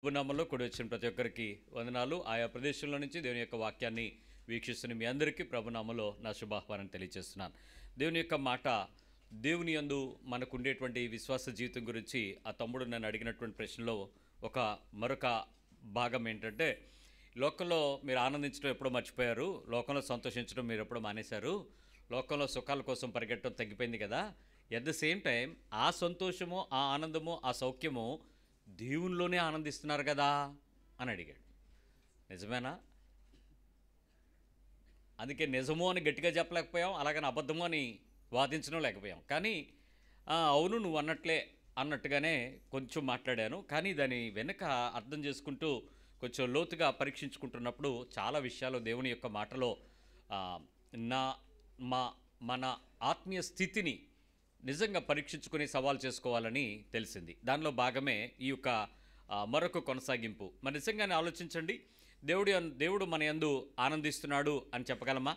నామంలో కూడి వచ్చిన ప్రతి ఒక్కరికి వందనాలు. ఆయా ప్రదేశంలో నుంచి దేవుని యొక్క వాక్యాన్ని వీక్షిస్తున్న మీ అందరికీ ప్రభునామంలో నా శుభాహ్వానం తెలియజేస్తున్నాను. దేవుని యొక్క మాట, దేవుని యందు మనకు ఉండేటువంటి విశ్వాస జీవితం గురించి ఆ తమ్ముడు నన్ను అడిగినటువంటి ప్రశ్నలో మరొక భాగం ఏంటంటే, లోకంలో మీరు ఆనందించడం ఎప్పుడో మర్చిపోయారు, లోకంలో సంతోషించడం మీరు ఎప్పుడో మానేశారు, లోకంలో సుఖాల కోసం పరిగెట్టడం తగ్గిపోయింది కదా. ఎట్ ద సేమ్ టైం ఆ సంతోషము, ఆ ఆనందము, ఆ సౌఖ్యము దేవునిలోనే ఆనందిస్తున్నారు కదా అని అడిగాడు. నిజమేనా? అందుకే నిజము అని గట్టిగా చెప్పలేకపోయాం, అలాగని అబద్ధము అని వాదించడం లేకపోయాం. కానీ అవును నువ్వు అన్నట్లే అన్నట్టుగానే కొంచెం మాట్లాడాను. కానీ దాని వెనుక అర్థం చేసుకుంటూ కొంచెం లోతుగా పరీక్షించుకుంటున్నప్పుడు చాలా విషయాలు దేవుని యొక్క మాటలో నా మా మన ఆత్మీయ స్థితిని నిజంగా పరీక్షించుకుని సవాల్ చేసుకోవాలని తెలిసింది. దానిలో భాగమే ఈ యొక్క మరొక కొనసాగింపు. మరి నిజంగానే ఆలోచించండి, దేవుడు మన యందు ఆనందిస్తున్నాడు అని చెప్పగలమా?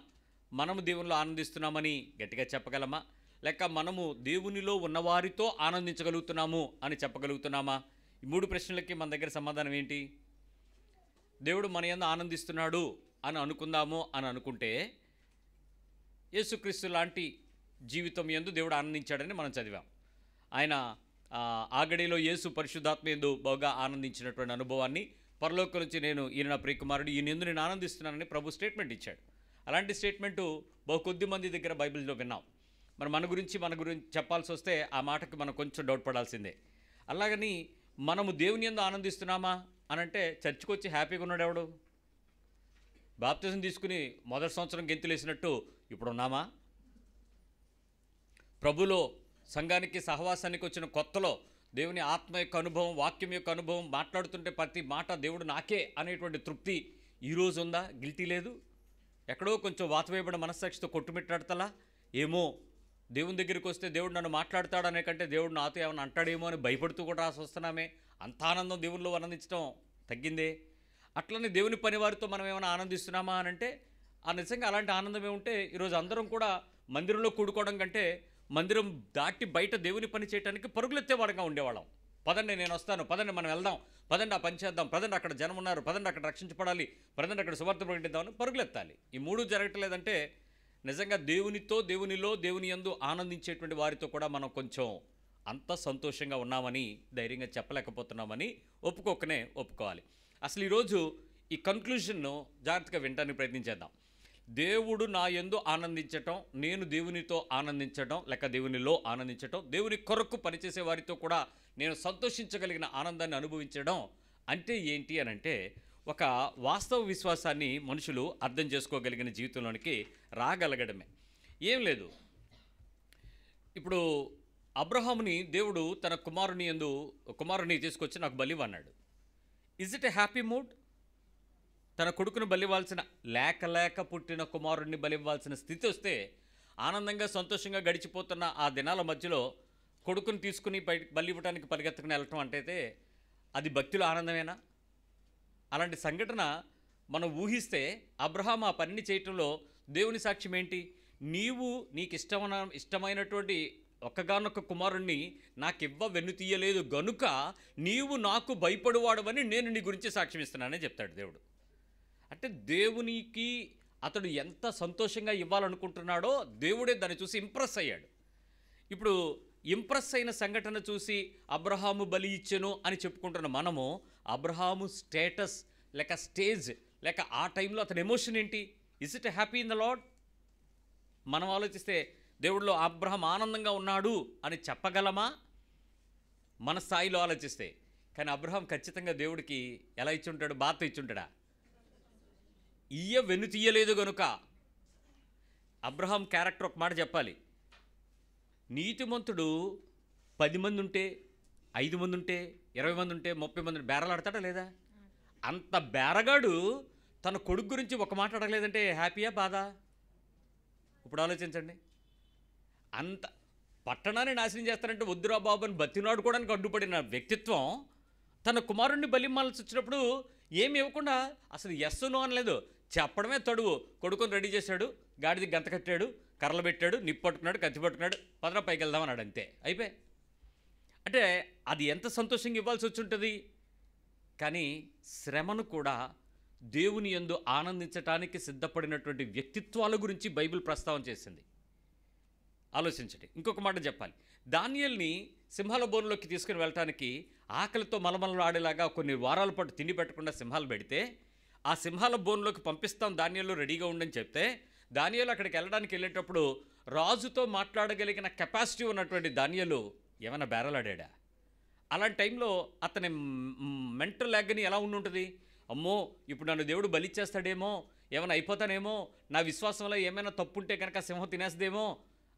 మనము దేవునిలో ఆనందిస్తున్నామని గట్టిగా చెప్పగలమా? లేక మనము దేవునిలో ఉన్నవారితో ఆనందించగలుగుతున్నాము అని చెప్పగలుగుతున్నామా? ఈ మూడు ప్రశ్నలకి మన దగ్గర సమాధానం ఏంటి? దేవుడు మన యందు ఆనందిస్తున్నాడు అని అనుకుందాము అని అనుకుంటే, యేసుక్రీస్తు లాంటి జీవితం యందు దేవుడు ఆనందించాడని మనం చదివాం. ఆయన ఆగడిలో యేసు పరిశుద్ధాత్మ యందు బాగా ఆనందించినటువంటి అనుభవాన్ని, పరలోకం నుంచి ఈయన నా ప్రియకుమారుడు, ఈయన యందు నేను ఆనందిస్తున్నానని ప్రభు స్టేట్మెంట్ ఇచ్చాడు. అలాంటి స్టేట్మెంటు కొద్ది మంది దగ్గర బైబిల్లో విన్నాం. మన గురించి చెప్పాల్సి వస్తే ఆ మాటకి మనం కొంచెం డౌట్ పడాల్సిందే. అలాగని మనము దేవుని యందు ఆనందిస్తున్నామా అనంటే, చర్చికి వచ్చి హ్యాపీగా ఉన్నాడు ఎవడు? బాప్తిజం తీసుకుని మొదటి సంవత్సరం గెంతులేసినట్టు ఇప్పుడు ఉన్నామా? ప్రభులో సంఘానికి సహవాసానికి వచ్చిన కొత్తలో దేవుని ఆత్మ యొక్క అనుభవం, వాక్యం యొక్క అనుభవం, మాట్లాడుతుంటే ప్రతి మాట దేవుడు నాకే అనేటువంటి తృప్తి ఈరోజు ఉందా? గిల్టీ లేదు. ఎక్కడో కొంచెం వాతవేయబడిన మనస్సాక్షితో కొట్టుమిట్టాడతలా, ఏమో దేవుని దగ్గరికి వస్తే దేవుడు నన్ను మాట్లాడతాడు అనే కంటే దేవుడు నాతో ఏమైనా అంటాడేమో అని భయపడుతూ కూడా రాసి వస్తున్నామే. అంత ఆనందం దేవునిలో ఆనందించడం తగ్గిందే. అట్లనే దేవుని పని వారితో మనం ఏమైనా ఆనందిస్తున్నామా అని అంటే, నిజంగా అలాంటి ఆనందమే ఉంటే ఈరోజు అందరం కూడా మందిరంలో కూడుకోవడం కంటే మందిరం దాటి బయట దేవుని పని చేయడానికి పరుగులెత్తేవాడుగా ఉండేవాళ్ళం. పదండి నేను వస్తాను, పదండి మనం వెళ్దాం, పదండి ఆ పని చేద్దాం, పదండి అక్కడ జనం ఉన్నారు, పదండి అక్కడ రక్షించబడాలి, పదండి అక్కడ సువార్త ప్రకటిద్దామని పరుగులెత్తాలి. ఈ మూడు జరగట్లేదంటే నిజంగా దేవునిలో దేవుని యందు ఆనందించేటువంటి వారితో కూడా మనం కొంచెం అంత సంతోషంగా ఉన్నామని ధైర్యంగా చెప్పలేకపోతున్నామని ఒప్పుకోవాలి. అసలు ఈరోజు ఈ కన్క్లూజన్ను జాగ్రత్తగా వినడానికి ప్రయత్నించేద్దాం. దేవుడు నా యందు ఆనందించటం, నేను దేవునితో ఆనందించటం, లేక దేవునిలో ఆనందించటం, దేవుని కొరకు పనిచేసే వారితో కూడా నేను సంతోషించగలిగిన ఆనందాన్ని అనుభవించడం అంటే ఏంటి అని అంటే, ఒక వాస్తవ విశ్వాసాన్ని మనుషులు అర్థం చేసుకోగలిగిన జీవితంలోనికి రాగలగడమే. ఏం లేదు, ఇప్పుడు అబ్రహాముని దేవుడు తన కుమారుని తీసుకొచ్చి నాకు బలివన్నాడు. Is it a happy mood? తన కొడుకును బలివ్వాల్సిన లేక పుట్టిన కుమారుడిని బలివ్వాల్సిన స్థితి వస్తే ఆనందంగా సంతోషంగా గడిచిపోతున్న ఆ దినాల మధ్యలో కొడుకుని తీసుకుని బలి ఇవ్వడానికి పరిగెత్తుకుని వెళ్ళటం అంటే అది భక్తిలో ఆనందమేనా? అలాంటి సంఘటన మనం ఊహిస్తే అబ్రహాం ఆ పనిని చేయటంలో దేవుని సాక్ష్యం ఏంటి? నీకు ఇష్టమైనటువంటి ఒక్కగానొక్క కుమారుణ్ణి నాకివ్వ వెన్నుతీయలేదు గనుక నీవు నాకు భయపడువాడవని నేను నీ గురించి సాక్ష్యం ఇస్తున్నానని చెప్తాడు దేవుడు. అంటే దేవునికి అతడు ఎంత సంతోషంగా ఇవ్వాలనుకుంటున్నాడో దేవుడే దాన్ని చూసి ఇంప్రెస్ అయ్యాడు. ఇప్పుడు ఇంప్రెస్ అయిన సంఘటన చూసి అబ్రహాము బలి ఇచ్చెను అని చెప్పుకుంటున్న మనము, అబ్రహాము స్టేటస్ లేక స్టేజ్ లేక ఆ టైంలో అతని ఎమోషన్ ఏంటి? Is it happy in the lord? మనం ఆలోచిస్తే దేవుడిలో అబ్రహాం ఆనందంగా ఉన్నాడు అని చెప్పగలమా మన స్థాయిలో ఆలోచిస్తే? కానీ అబ్రహాం ఖచ్చితంగా దేవుడికి ఎలా ఇచ్చి ఉంటాడు? బాధ ఇచ్చుంటాడా? వెన్ను తీయలేదు గనుక. అబ్రహాం క్యారెక్టర్ ఒక మాట చెప్పాలి. నీతిమంతుడు 10 మంది ఉంటే, 5 మంది ఉంటే, 20 మంది ఉంటే, 30 మంది బేరలాడతాడా లేదా? అంత బేరగాడు తన కొడుకు గురించి ఒక మాట అడగలేదంటే హ్యాపీయా బాధా? ఇప్పుడు ఆలోచించండి. అంత పట్టణాన్ని నాశనం చేస్తానంటే వద్దురా బాబు అని బతినాడుకోవడానికి అడ్డుపడిన వ్యక్తిత్వం తన కుమారుణ్ణి బలిమ్మాల్సి వచ్చినప్పుడు ఏమి ఇవ్వకుండా అసలు ఎస్ నో అనలేదు, చెప్పడమే తడువు. కొడుకుని రెడీ చేశాడు, గాడిది గంత కట్టాడు, కర్రలు పెట్టాడు, నిప్పు పట్టుకున్నాడు, కత్తి పట్టుకున్నాడు, పదరా పైకి వెళ్దాం అన్నాడు, అంతే అయిపోయి. అంటే అది ఎంత సంతోషంగా ఇవ్వాల్సి వచ్చి ఉంటుంది? కానీ శ్రమను కూడా దేవుని యందు ఆనందించటానికి సిద్ధపడినటువంటి వ్యక్తిత్వాల గురించి బైబిల్ ప్రస్తావన చేసింది. ఆలోచించండి. ఇంకొక మాట చెప్పాలి. దానియేలుని సింహాల బోనులోకి తీసుకుని వెళ్ళటానికి ఆకలితో మలమలలాడేలాగా కొన్ని వారాల పాటు తిండి పెట్టకుండా సింహాలు పెడితే, ఆ సింహాల బోనులోకి పంపిస్తాం దానియేలు రెడీగా ఉండని చెప్తే, దానియేలు అక్కడికి వెళ్ళడానికి వెళ్ళేటప్పుడు రాజుతో మాట్లాడగలిగిన కెపాసిటీ ఉన్నటువంటి దానియేలు ఏమైనా బేరలాడా? అలాంటి టైంలో అతని మెంటల్ లాగ్ని ఎలా ఉండుంటుంది? అమ్మో, ఇప్పుడు నన్ను దేవుడు బలిచ్చేస్తాడేమో, ఏమైనా అయిపోతానేమో, నా విశ్వాసంలో ఏమైనా తప్పు ఉంటే కనుక సింహం తినేస్తుందేమో.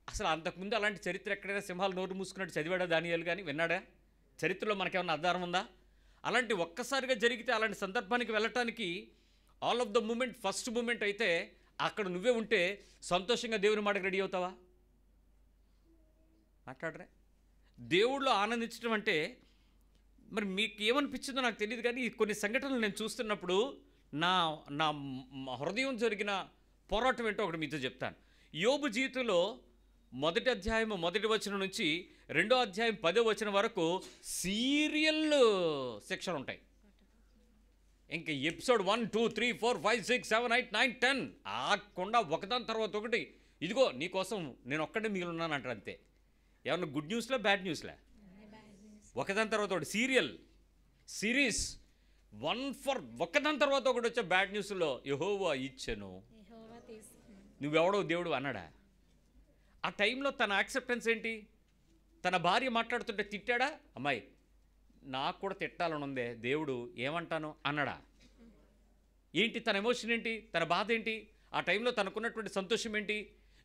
అసలు అంతకుముందు అలాంటి చరిత్ర ఎక్కడైనా సింహాలు నోరు మూసుకున్నట్టు చదివాడా దానియేలు? కానీ విన్నాడా? చరిత్రలో మనకేమన్నా ఆధారం ఉందా? అలాంటి ఒక్కసారిగా జరిగితే అలాంటి సందర్భానికి వెళ్ళటానికి all of the moment, first moment అయితే అక్కడ నువ్వే ఉంటే సంతోషంగా దేవుని మాటకు రెడీ అవుతావా? మాట్లాడరే. దేవుళ్ళు ఆనందించడం అంటే మరి మీకు ఏమనిపించిందో నాకు తెలియదు, కానీ కొన్ని సంఘటనలు నేను చూస్తున్నప్పుడు నా నా హృదయం జరిగిన పోరాటం ఏంటో ఒకటి మీతో చెప్తాను. యోబు జీవితంలో 1వ అధ్యాయం 1వ వచనం నుంచి 2వ అధ్యాయం 10వ వచనం వరకు సీరియల్ సెక్షన్ ఉంటాయి. ఇంకా ఎపిసోడ్ 1, 2, 3, 4, 5, 6, 7, 8, 9, 10 ఆకుండా ఒకదాని తర్వాత ఒకటి, ఇదిగో నీకోసం నేను ఒక్కడే మిగిలి ఉన్నాను అంటారు. అంతే. ఏమన్నా గుడ్ న్యూస్లా బ్యాడ్ న్యూస్లా? ఒకదాని తర్వాత ఒకటి సిరీస్ ఒకదాని తర్వాత ఒకటి వచ్చే బ్యాడ్ న్యూస్లో యెహోవా ఇచ్చెను, నువ్వెవడో దేవుడు అన్నాడా? ఆ టైంలో తన యాక్సెప్టెన్స్ ఏంటి? తన భార్య మాట్లాడుతుంటే తిట్టాడా? అమ్మాయి నాకు కూడా తిట్టాలని ఉందే, దేవుడు ఏమంటాను అన్నాడా? ఏంటి తన ఎమోషన్ ఏంటి? తన బాధ ఏంటి? ఆ టైంలో తనకున్నటువంటి సంతోషం ఏంటి?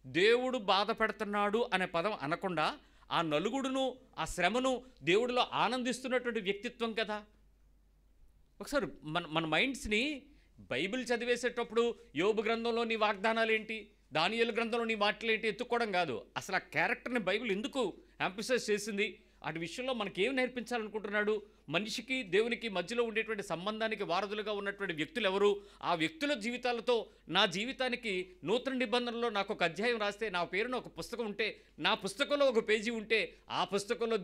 దేవుడు బాధ పెడుతున్నాడు అనే పదం అనకుండా ఆ నలుగుడును, ఆ శ్రమను దేవుడిలో ఆనందిస్తున్నటువంటి వ్యక్తిత్వం కదా. ఒకసారి మన మైండ్స్ని బైబిల్ చదివేసేటప్పుడు యోబు గ్రంథంలో నీ వాగ్దానాలు ఏంటి, దానియేలు గ్రంథంలో నీ మాటలు ఏంటి ఎత్తుక్కోవడం కాదు. అసలు ఆ క్యారెక్టర్ని బైబిల్ ఎందుకు ఎంఫసైజ్ చేసింది, అటు విషయంలో మనకేం నేర్పించాలనుకుంటున్నాడు, మనిషికి దేవునికి మధ్యలో ఉండేటువంటి సంబంధానికి వారధులుగా ఉన్నటువంటి వ్యక్తులు ఎవరు, ఆ వ్యక్తుల జీవితాలతో నా జీవితానికి నూతన నిబంధనలో నాకు ఒక అధ్యాయం రాస్తే, నా పేరున ఒక పుస్తకం ఉంటే, నా పుస్తకంలో ఒక పేజీ ఉంటే, ఆ పుస్తకంలో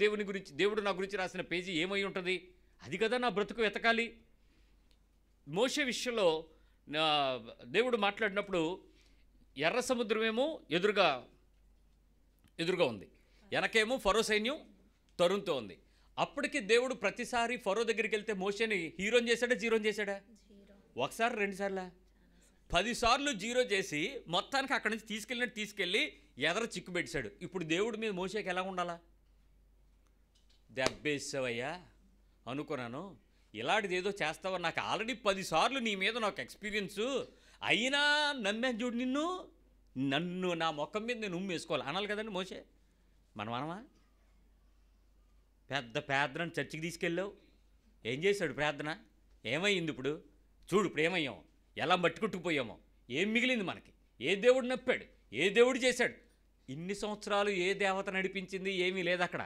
దేవుడు నా గురించి రాసిన పేజీ ఏమై ఉంటుంది? అది కదా నా బ్రతుకు వెతకాలి. మోషే విషయంలో దేవుడు మాట్లాడినప్పుడు ఎర్ర సముద్రమేమో ఎదురుగా ఉంది, వెనకేమో ఫరో సైన్యం తరుణ్తో ఉంది. అప్పటికి దేవుడు ప్రతిసారి ఫరో దగ్గరికి వెళ్తే మోషేని హీరోని చేశాడా, జీరోని చేశాడా? ఒకసారి, 2 సార్లా? 10 సార్లు జీరో చేసి మొత్తానికి అక్కడి నుంచి తీసుకెళ్ళి ఎదర చిక్కు పెట్టాడు. ఇప్పుడు దేవుడి మీద మోషేకి ఎలా ఉండాలా? దెబ్బేసావయ్యా అనుకున్నాను, ఇలాంటిది ఏదో చేస్తావా, నాకు ఆల్రెడీ 10 సార్లు నీ మీద నాకు ఎక్స్పీరియన్సు, అయినా నమ్మాను చూడు నన్ను నా మొక్కం మీద నేను ఉమ్మేసుకోవాలి అనాలి కదండి మోషే. మనమా పెద్ద ప్రార్థన చర్చికి తీసుకెళ్ళావు, ఏం చేశాడు ప్రార్థన? ఏమైంది ఇప్పుడు? చూడు ఇప్పుడు ఏమయ్యాము, ఎలా మట్టుకుట్టుకుపోయామో, ఏం మిగిలింది మనకి? ఏ దేవుడు నప్పాడు, ఏ దేవుడు చేశాడు? ఇన్ని సంవత్సరాలు ఏ దేవత నడిపించింది? ఏమీ లేదు అక్కడ.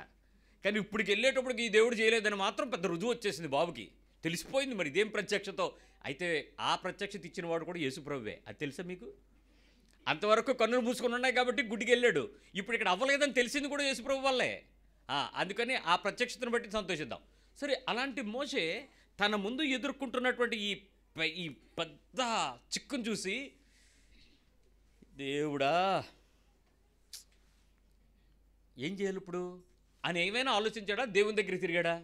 కానీ ఇప్పటికి వెళ్ళేటప్పటికి ఈ దేవుడు చేయలేదని మాత్రం పెద్ద రుజువు వచ్చేసింది బాబుకి, తెలిసిపోయింది. మరి ఇదేం ప్రత్యక్షతో? అయితే ఆ ప్రత్యక్షత ఇచ్చిన వాడు కూడా యేసుప్రభువే, అది తెలుసా మీకు? అంతవరకు కన్నులు మూసుకొని ఉన్నాయి కాబట్టి గుడికి వెళ్ళాడు, ఇప్పుడు ఇక్కడ అవ్వలేదని తెలిసింది కూడా యేసుప్రభు వల్లే. అందుకని ఆ ప్రత్యక్షతను బట్టి సంతోషిద్దాం. సరే, అలాంటి మోషే తన ముందు ఎదుర్కొంటున్నటువంటి ఈ పెద్ద చిక్కును చూసి, దేవుడా ఏం చేయాలి ఇప్పుడు అని ఏమైనా ఆలోచించాడా? దేవుని దగ్గరికి తిరిగాడా?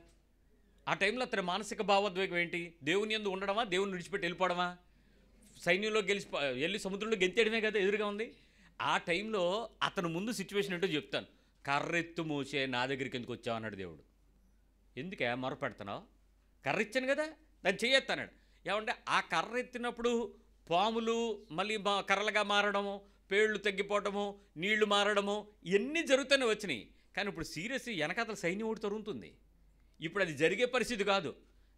ఆ టైంలో అతని మానసిక భావోద్వేగం ఏంటి? దేవుని యందు ఉండడమా, దేవుని విడిచిపెట్టి వెళ్ళిపోవడమా? సైన్యంలో వెళ్ళి సముద్రంలో గెంతేయడమే కదా ఎదురుగా ఉంది. ఆ టైంలో అతను ముందు సిచ్యువేషన్ ఏంటో చెప్తాను. కర్రెత్తు మోసే నా దగ్గరికి ఎందుకు వచ్చావు అన్నాడు దేవుడు. ఎందుకే మొరపెడుతున్నావు? కర్ర ఇచ్చాను కదా, దాన్ని చేయొత్తన్నాడు. ఏమంటే ఆ కర్ర ఎత్తినప్పుడు పాములు మళ్ళీ కర్రలుగా మారడము, పేళ్ళు తగ్గిపోవటము, నీళ్లు మారడము ఇవన్నీ జరుగుతూనే వచ్చినాయి. కానీ ఇప్పుడు సీరియస్ వెనకాతల సైన్యం ఒకటి తరుగుతుంది. ఇప్పుడు అది జరిగే పరిస్థితి కాదు.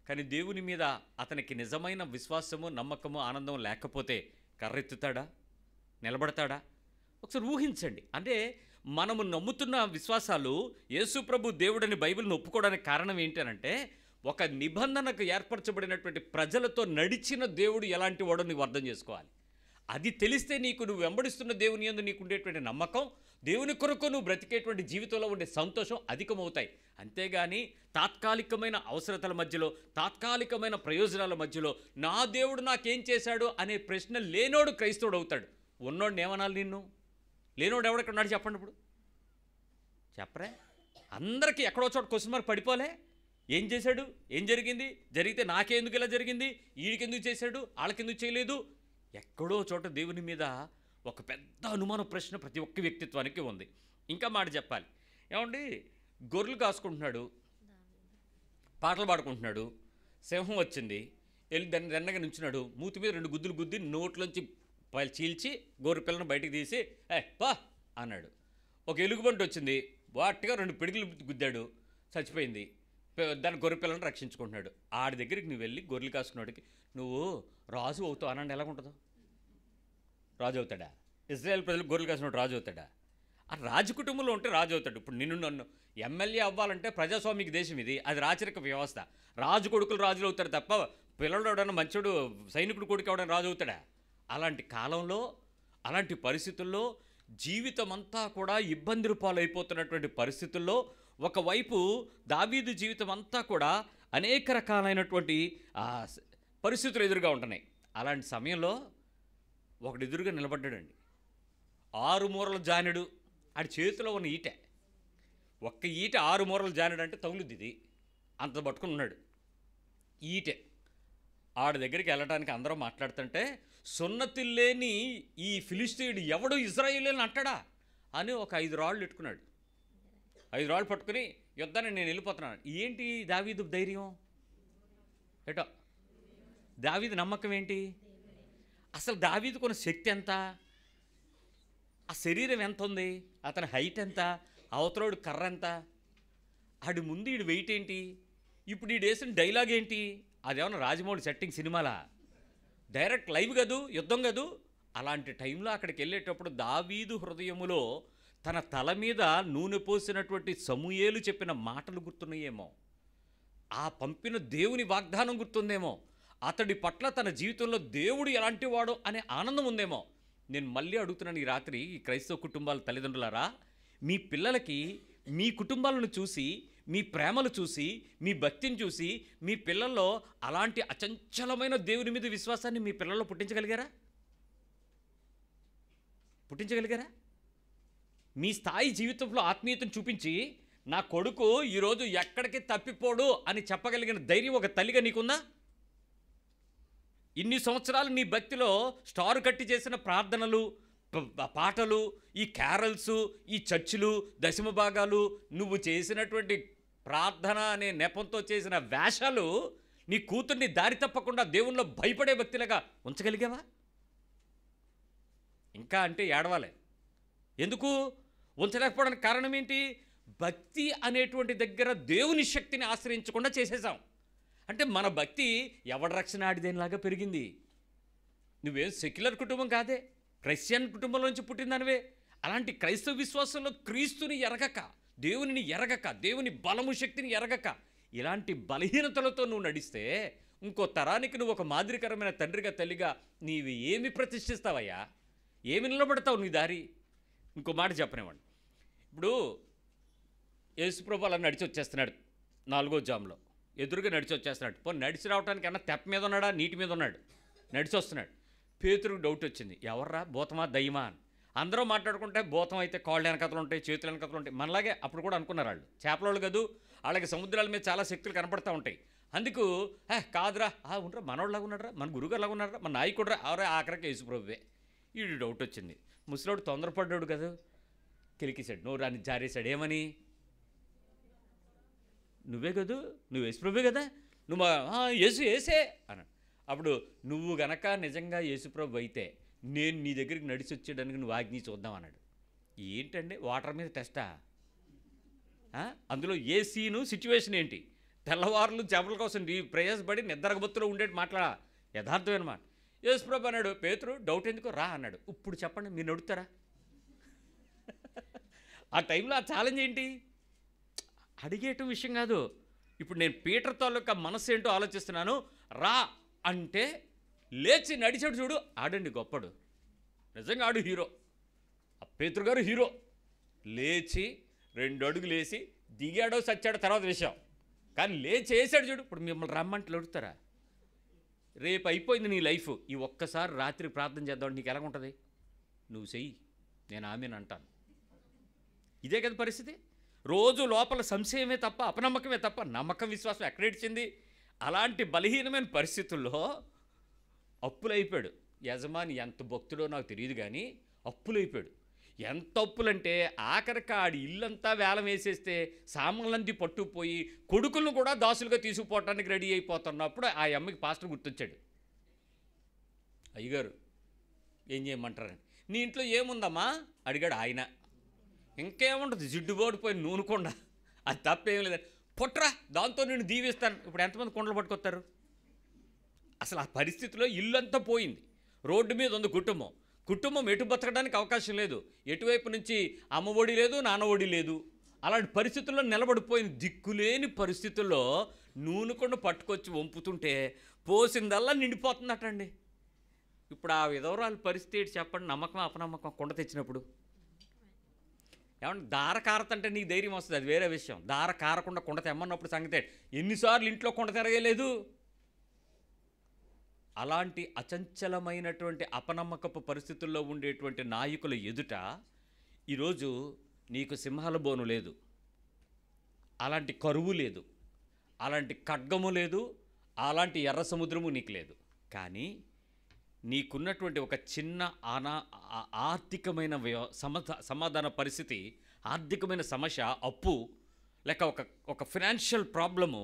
కానీ దేవుని మీద అతనికి నిజమైన విశ్వాసము, నమ్మకము, ఆనందం లేకపోతే కర్రెత్తుతాడా? నిలబడతాడా? ఒకసారి ఊహించండి. అంటే మనము నమ్ముతున్న విశ్వాసాలు యేసుప్రభు దేవుడని బైబిల్ని ఒప్పుకోవడానికి కారణం ఏంటనంటే, ఒక నిబంధనకు ఏర్పరచబడినటువంటి ప్రజలతో నడిచిన దేవుడు ఎలాంటి వాడో నువ్వు అర్థం చేసుకోవాలి. అది తెలిస్తే నీకు నువ్వు వెంబడిస్తున్న దేవుని యందు నీకు ఉండేటువంటి నమ్మకం, దేవుని కొరకు నువ్వు బ్రతికేటువంటి జీవితంలో ఉండే సంతోషం అధికమవుతాయి. అంతేగాని తాత్కాలికమైన అవసరతల మధ్యలో, తాత్కాలికమైన ప్రయోజనాల మధ్యలో నా దేవుడు నాకేం చేశాడు అనే ప్రశ్న లేనోడు క్రైస్తవుడు అవుతాడు. ఉన్నోడిని ఏమనాలి నిన్ను? లేనోడు ఎవడెక్కడున్నాడు చెప్పండి. ఇప్పుడు చెప్పరే, అందరికీ ఎక్కడో చోట క్వశ్చన్ మార్క్ పడిపోలే. ఏం చేశాడు, ఏం జరిగింది, జరిగితే నాకెందుకు ఇలా జరిగింది, వీడికెందుకు చేశాడు, వాళ్ళకెందుకు చేయలేదు? ఎక్కడో చోట దేవుని మీద ఒక పెద్ద అనుమాన ప్రశ్న ప్రతి ఒక్క వ్యక్తిత్వానికి ఉంది. ఇంకా మాట చెప్పాలి, ఏమండి, గొర్రెలు కాసుకుంటున్నాడు, పాటలు పాడుకుంటున్నాడు, సింహం వచ్చింది, వెళ్ళి దాన్ని దన్నగా నుంచున్నాడు, మూతి మీద 2 గుద్దులు గుద్ది నోట్లోంచి చీల్చి గొర్రె పిల్లను బయటికి తీసి పా అన్నాడు. ఒక ఎలుగుబంటి వచ్చింది, వాటిగా 2 పిడుగులు గుద్దాడు, చచ్చిపోయింది. దాని గొర్రె పిల్లను రక్షించుకుంటున్నాడు. ఆడి దగ్గరికి నువ్వు వెళ్ళి గొర్రెలు కాసుకున్నాడికి నువ్వు రాజు అవుతావు అనండి, ఎలాగుంటుందో? రాజు అవుతాడా? ఇజ్రాయెల్ ప్రజలు గొర్రెలు కాసినోడు రాజు అవుతాడా? ఆ రాజు కుటుంబంలో ఉంటే రాజు అవుతాడు. ఇప్పుడు నన్ను ఎమ్మెల్యే అవ్వాలంటే ప్రజాస్వామిక దేశం ఇది, అది రాచరిక వ్యవస్థ. రాజు కొడుకులు రాజులు అవుతారు తప్ప పిల్లడు ఎవడన్నా మంచోడు సైనికుడు కొడుకు ఎవడన్నా రాజు అవుతాడా? అలాంటి కాలంలో, అలాంటి పరిస్థితుల్లో, జీవితం అంతా కూడా ఇబ్బందులు పాలైపోతున్నటువంటి పరిస్థితుల్లో ఒకవైపు దావీదు జీవితం అంతా కూడా అనేక రకాలైనటువంటి పరిస్థితులు ఎదురుగా ఉంటున్నాయి. అలాంటి సమయంలో ఒకడు ఎదురుగా నిలబడ్డాడండి. 6 మూరల జానుడు, ఆడి చేతిలో ఉన్న ఈట, ఒక్క ఈట 6 మూరల జానుడు అంటే తగులుద్ది, ఇది అంత పట్టుకుని ఉన్నాడు ఈటె. ఆడి దగ్గరికి వెళ్ళడానికి అందరూ మాట్లాడుతుంటే, సున్నతి లేని ఈ ఫిలిస్తీయుడు ఎవడు ఇజ్రాయేలీని అంటాడా అని ఒక 5 రాళ్ళు పెట్టుకున్నాడు. 5 రాళ్ళు పట్టుకుని యుద్ధాన్ని నేను వెళ్ళిపోతున్నాను. ఏంటి దావీదు ధైర్యం? ఏటో దావీదు నమ్మకం ఏంటి? అసలు దావీదుకున్న శక్తి ఎంత? ఆ శరీరం ఎంత ఉంది? అతని హైట్ ఎంత? అవతలోడు కర్ర ఎంత? ఆడి ముందు ఈడు వెయిట్ ఏంటి? ఇప్పుడు ఈడు వేసిన డైలాగ్ ఏంటి? అదేమన్నా రాజమౌళి సెట్టింగ్ సినిమాలా? డైరెక్ట్ లైవ్ కదూ, యుద్ధం కదూ. అలాంటి టైంలో అక్కడికి వెళ్ళేటప్పుడు దావీదు హృదయములో తన తల మీద నూనె పోసినటువంటి సమూయేలు చెప్పిన మాటలు గుర్తున్నాయేమో, ఆ పంపిన దేవుని వాగ్దానం గుర్తుందేమో, అతడి పట్ల తన జీవితంలో దేవుడు ఎలాంటి వాడు అనే ఆనందం ఉందేమో. నేను మళ్ళీ అడుగుతున్నాను ఈ రాత్రి, ఈ క్రైస్తవ కుటుంబాల తల్లిదండ్రులారా, మీ పిల్లలకి మీ కుటుంబాలను చూసి, మీ ప్రేమలు చూసి, మీ భక్తిని చూసి, మీ పిల్లల్లో అలాంటి అచంచలమైన దేవుని మీద విశ్వాసాన్ని మీ పిల్లల్లో పుట్టించగలిగారా? మీ స్థాయి జీవితంలో ఆత్మీయతను చూపించి, నా కొడుకు ఈరోజు ఎక్కడికి తప్పిపోడు అని చెప్పగలిగిన ధైర్యం ఒక తల్లిగా నీకుందా? ఇన్ని సంవత్సరాలు నీ భక్తిలో స్టార్ కట్టి చేసిన ప్రార్థనలు, పాటలు, ఈ క్యారల్స్, ఈ చర్చిలు, దశమ భాగాలు, నువ్వు చేసినటువంటి ప్రార్థన అనే నెపంతో చేసిన వేషాలు నీ కూతుర్ని దారి తప్పకుండా దేవునిలో భయపడే భక్తులుగా ఉంచగలిగావా? ఇంకా అంటే ఏడవాలి. ఎందుకు ఉంచలేకపోవడానికి కారణం ఏంటి? భక్తి అనేటువంటి దగ్గర దేవుని శక్తిని ఆశ్రయించకుండా చేసేసాం. అంటే మన భక్తి ఎవడ రక్షణ ఆడిదేనిలాగా పెరిగింది. నువ్వేం సెక్యులర్ కుటుంబం కాదే, క్రైస్టియన్ కుటుంబంలో నుంచి పుట్టిందనివే. అలాంటి క్రైస్తవ విశ్వాసంలో క్రీస్తుని ఎరగక, దేవునిని ఎరగక, దేవుని బలము శక్తిని ఎరగక, ఇలాంటి బలహీనతలతో నువ్వు నడిస్తే ఇంకో తరానికి నువ్వు ఒక మాదిరికరమైన తండ్రిగా, తల్లిగా నీవు ఏమి ప్రతిష్ఠిస్తావయ్యా? ఏమి నిలబడతావు నీ దారి? ఇంకో మాట చెప్పనివ్వండి. ఇప్పుడు యేసుప్రభు అలా నడిచి వచ్చేస్తున్నాడు 4వ జాములో, ఎదురుగా నడిచి వచ్చేస్తున్నాడు. నడిచి రావడానికి అన్న తెప్ప మీద ఉన్నాడా, నీటి మీద ఉన్నాడు, నడిచి వస్తున్నాడు. పేతురుకు డౌట్ వచ్చింది, ఎవర్రా, భూతమా దయ్యమా అని. అందరూ మాట్లాడుకుంటే భూతం అయితే కాళ్ళు వెనకతలు ఉంటాయి, చేతులు వెనకతలు ఉంటాయి. మనలాగే అప్పుడు కూడా అనుకున్నారు వాళ్ళు. చేపలోళ్ళు కదూ, వాళ్ళకి సముద్రాల మీద చాలా శక్తులు కనపడుతూ ఉంటాయి. అందుకు కాదురా, ఉండరా, మనోళ్ళలాగా ఉన్నాడరా, మన గురుగారులాగా ఉన్నాడరా, మన నాయకుడురా, ఎవరా, ఆఖరికి యేసుప్రభువే. వీడు డౌట్ వచ్చింది. ముసలోడు తొందరపడ్డాడు కదా, కిలికిసాడు, నోరు రాని జారేశాడు. ఏమని? నువ్వే కదూ, నువ్వు యేసుప్రభువే కదా, నువ్వు ఏసే అన్నాడు. అప్పుడు నువ్వు గనక నిజంగా యేసుప్రభు అయితే నేను నీ దగ్గరికి నడిచి వచ్చేయడానికి నువ్వు ఆజ్ఞ చూద్దాం అన్నాడు. ఏంటండి, వాటర్ మీద టెస్టా? అందులో ఏ సీను, సిచ్యువేషన్ ఏంటి? తెల్లవారులు చేపల కోసం ప్రయాసపడి నిద్రగబత్తులో ఉండేటి మాట్లాడా, యథార్థమైన మాట. యేసుప్రభు అన్నాడు, పేతురు డౌట్ ఎందుకు రా అన్నాడు. ఇప్పుడు చెప్పండి, మీరు నడుస్తారా? ఆ టైంలో ఆ ఛాలెంజ్ ఏంటి? అడిగేట విషయం కాదు. ఇప్పుడు నేను పీటర్ తాలూకా మనస్సు ఏంటో ఆలోచిస్తున్నాను. రా అంటే లేచి నడిచాడు చూడు, ఆడండి గొప్పడు. నిజంగా ఆడు హీరో. ఆ పేతురు గారు హీరో. లేచి 2 అడుగులు వేసి దిగాడో సచ్చాడో తర్వాత విషయం, కానీ లేచి వేసాడు చూడు. ఇప్పుడు మిమ్మల్ని రమ్మంటే అడుగుతారా? రేపు అయిపోయింది నీ లైఫ్, ఈ ఒక్కసారి రాత్రి ప్రార్థన చేద్దాం, నీకు ఎలాగుంటుంది? నువ్వు చెయ్యి, నేను ఆమెను అంటాను. ఇదే కదా పరిస్థితి. రోజు లోపల సంశయమే తప్ప, అపనమ్మకమే తప్ప నమ్మకం విశ్వాసం ఎక్కడేడ్చింది? అలాంటి బలహీనమైన పరిస్థితుల్లో అప్పులైపోయాడు. యజమాని ఎంత భక్తుడో నాకు తెలియదు, కానీ అప్పులైపోయాడు. ఎంత అప్పులంటే ఆఖరికి ఆడి ఇల్లంతా వేలం వేసేస్తే సామాన్లంది పట్టుకుపోయి కొడుకులను కూడా దాసులుగా తీసుకుపోవటానికి రెడీ అయిపోతున్నప్పుడు ఆ అమ్మకి పాస్టర్ గుర్తొచ్చాడు. అయ్యగారు ఏం చేయమంటారని. నీ ఇంట్లో ఏముందమ్మా అడిగాడు ఆయన. ఇంకేముంటుంది, జిడ్డు బోడిపోయి నూనెకొండ, అది తప్పేం లేదని. పొట్రా, దాంతో నేను దీవిస్తాను. ఇప్పుడు ఎంతమంది కొండలు పట్టుకొస్తారు? అసలు ఆ పరిస్థితిలో ఇల్లంతా పోయింది. రోడ్డు మీద ఉంది కుటుంబం ఎటు బతకడానికి అవకాశం లేదు. ఎటువైపు నుంచి అమ్మ ఒడి లేదు, నాన్న ఒడి లేదు. అలాంటి పరిస్థితుల్లో నిలబడిపోయిన దిక్కులేని పరిస్థితుల్లో నూనెకొండ పట్టుకొచ్చి వంపుతుంటే పోసిందల్లా నిండిపోతుందటండి. ఇప్పుడు ఆ విధవరాల పరిస్థితి ఏంటి చెప్పండి? నమ్మకం అపనమ్మకం కుండ తెచ్చినప్పుడు. ఏమన్నా దార కారతంటే నీకు ధైర్యం వస్తుంది, అది వేరే విషయం. దార కారకుండా కుండ తెమ్మన్నప్పుడు సంగతే. ఎన్నిసార్లు ఇంట్లో కుండ తిరగలేదు? అలాంటి అచంచలమైనటువంటి అపనమ్మకపు పరిస్థితుల్లో ఉండేటువంటి నాయకుల ఎదుట ఈరోజు నీకు సింహాల బోను లేదు, అలాంటి కరువు లేదు, అలాంటి ఖడ్గము లేదు, అలాంటి ఎర్ర సముద్రము నీకు లేదు. కానీ నీకున్నటువంటి ఒక చిన్న ఆర్థికమైన సమాధాన పరిస్థితి, ఆర్థికమైన సమస్య, అప్పు, లేక ఒక ఫైనాన్షియల్ ప్రాబ్లము,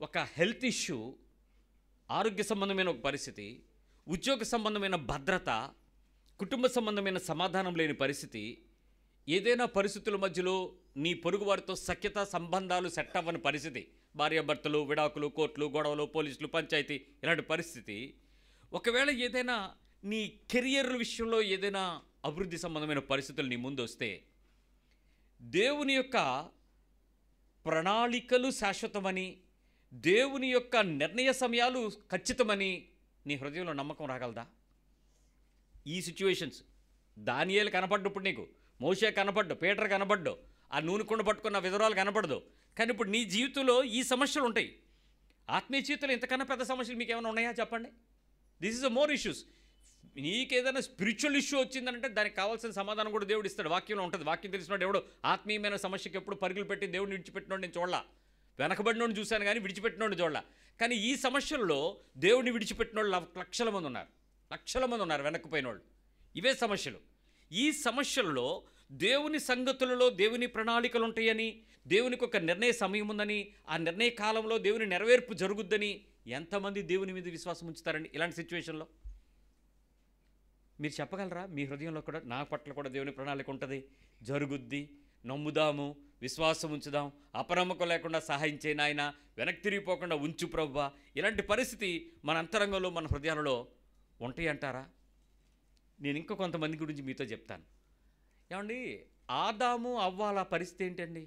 ఒక హెల్త్ ఇష్యూ, ఆరోగ్య సంబంధమైన ఒక పరిస్థితి, ఉద్యోగ సంబంధమైన భద్రత, కుటుంబ సంబంధమైన సమాధానం లేని పరిస్థితి, ఏదైనా పరిస్థితుల మధ్యలో నీ పొరుగువారితో సఖ్యత సంబంధాలు సెట్ అవ్వని పరిస్థితి, భార్యాభర్తలు, విడాకులు, కోర్టులు, గొడవలు, పోలీసులు, పంచాయతీ, ఇలాంటి పరిస్థితి. ఒకవేళ ఏదైనా నీ కెరియర్ విషయంలో ఏదైనా అభివృద్ధి సంబంధమైన పరిస్థితులు నీ ముందు వస్తే, దేవుని యొక్క ప్రణాళికలు శాశ్వతమని, దేవుని యొక్క నిర్ణయ సమయాలు ఖచ్చితమని నీ హృదయంలో నమ్మకం రాగలదా? ఈ సిచ్యువేషన్స్ దానియేలు కనపడ్డు, ఇప్పుడు నీకు మోషే కనపడ్డు, పీటర్ కనపడ్డు, ఆ నూనె కుండ పట్టుకున్న విధవరాలు కనపడదు. కానీ ఇప్పుడు నీ జీవితంలో ఈ సమస్యలు ఉంటాయి. ఆత్మీయ జీవితంలో ఇంతకన్నా పెద్ద సమస్యలు మీకు ఏమైనా ఉన్నాయా చెప్పండి? This is a more issues. నీకేదైనా స్పిరిచువల్ ఇష్యూ వచ్చిందంటే దానికి కావాల్సిన సమాధానం కూడా దేవుడు ఇస్తాడు. వాక్యంలో ఉంటుంది. వాక్యం తెలిసినోడు ఎవడు ఆత్మీయమైన సమస్యకి ఎప్పుడు పరుగులు పెట్టి దేవుడిని విడిచిపెట్టినోడు నేను చూడలా. వెనకబడినోడిని చూశాను కానీ విడిచిపెట్టినోడిని చూడలా. కానీ ఈ సమస్యల్లో దేవుడిని విడిచిపెట్టినోళ్ళు లక్షల మంది ఉన్నారు వెనక్కిపోయినోళ్ళు. ఇవే సమస్యలు. ఈ సమస్యల్లో దేవుని సంగతులలో దేవుని ప్రణాళికలు ఉంటాయని, దేవునికి ఒక నిర్ణయ సమయం ఉందని, ఆ నిర్ణయ కాలంలో దేవుని నెరవేర్పు జరుగుద్దని ఎంతమంది దేవుని మీద విశ్వాసం ఉంచుతారండి ఇలాంటి సిచ్యువేషన్లో? మీరు చెప్పగలరా? మీ హృదయంలో కూడా నా పట్ల కూడా దేవుని ప్రణాళిక ఉంటుంది, జరుగుద్ది, నమ్ముదాము, విశ్వాసం ఉంచుదాం, అపనమ్మకం లేకుండా సహాయం చేయను ఆయన, వెనక్కి తిరిగిపోకుండా ఉంచు ప్రభువా, ఇలాంటి పరిస్థితి మన అంతరంగంలో మన హృదయాలలో ఉంటాయి అంటారా? నేను ఇంకా కొంతమంది గురించి మీతో చెప్తాను. ఏమండి, ఆదాము అవ్వాల పరిస్థితి ఏంటండి?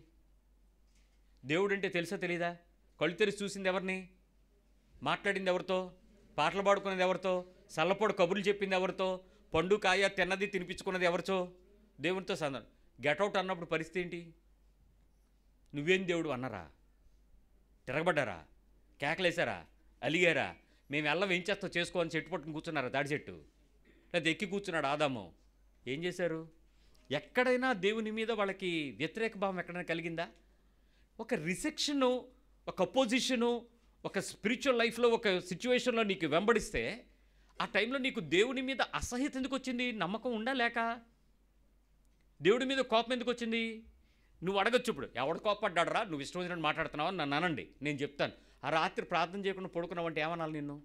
దేవుడు అంటే తెలుసా తెలీదా? కళ్ళు తెరిచి చూసింది ఎవరిని? మాట్లాడింది ఎవరితో? పాటలు పాడుకున్నది ఎవరితో? సల్లపోడు కబుర్లు చెప్పింది ఎవరితో? పండు కాయ తిన్నది తినిపించుకున్నది ఎవరితో? దేవునితో సందం. గెటౌట్ అన్నప్పుడు పరిస్థితి ఏంటి? నువ్వేం దేవుడు అన్నారా? తిరగబడ్డారా? కేకలేసారా? అలిగారా? మేము ఎల్లం ఏం చేస్తావు చేసుకోవాలని చెట్టు పట్టుకుని కూర్చున్నారా? దాడి చెట్టు లేదా ఎక్కి కూర్చున్నాడు ఆదాము. ఏం చేశారు? ఎక్కడైనా దేవుని మీద వాళ్ళకి వ్యతిరేక భావం ఎక్కడైనా కలిగిందా? ఒక రిసెక్షను, ఒక అపోజిషను, ఒక స్పిరిచువల్ లైఫ్లో ఒక సిచ్యువేషన్లో నీకు వెంబడిస్తే ఆ టైంలో నీకు దేవుని మీద అసహ్యత ఎందుకు వచ్చింది? నమ్మకం ఉండా లేక? దేవుడి మీద కోపం ఎందుకు వచ్చింది? నువ్వు అడగచ్చు ఇప్పుడు, ఎవడు కోపడ్డాడరా, నువ్వు ఇష్టం వచ్చినట్టు మాట్లాడుతున్నావు అని నన్ను అనండి, నేను చెప్తాను. ఆ రాత్రి ప్రార్థన చేయకుండా పడుకున్నావంటే ఏమనాలి నిన్ను?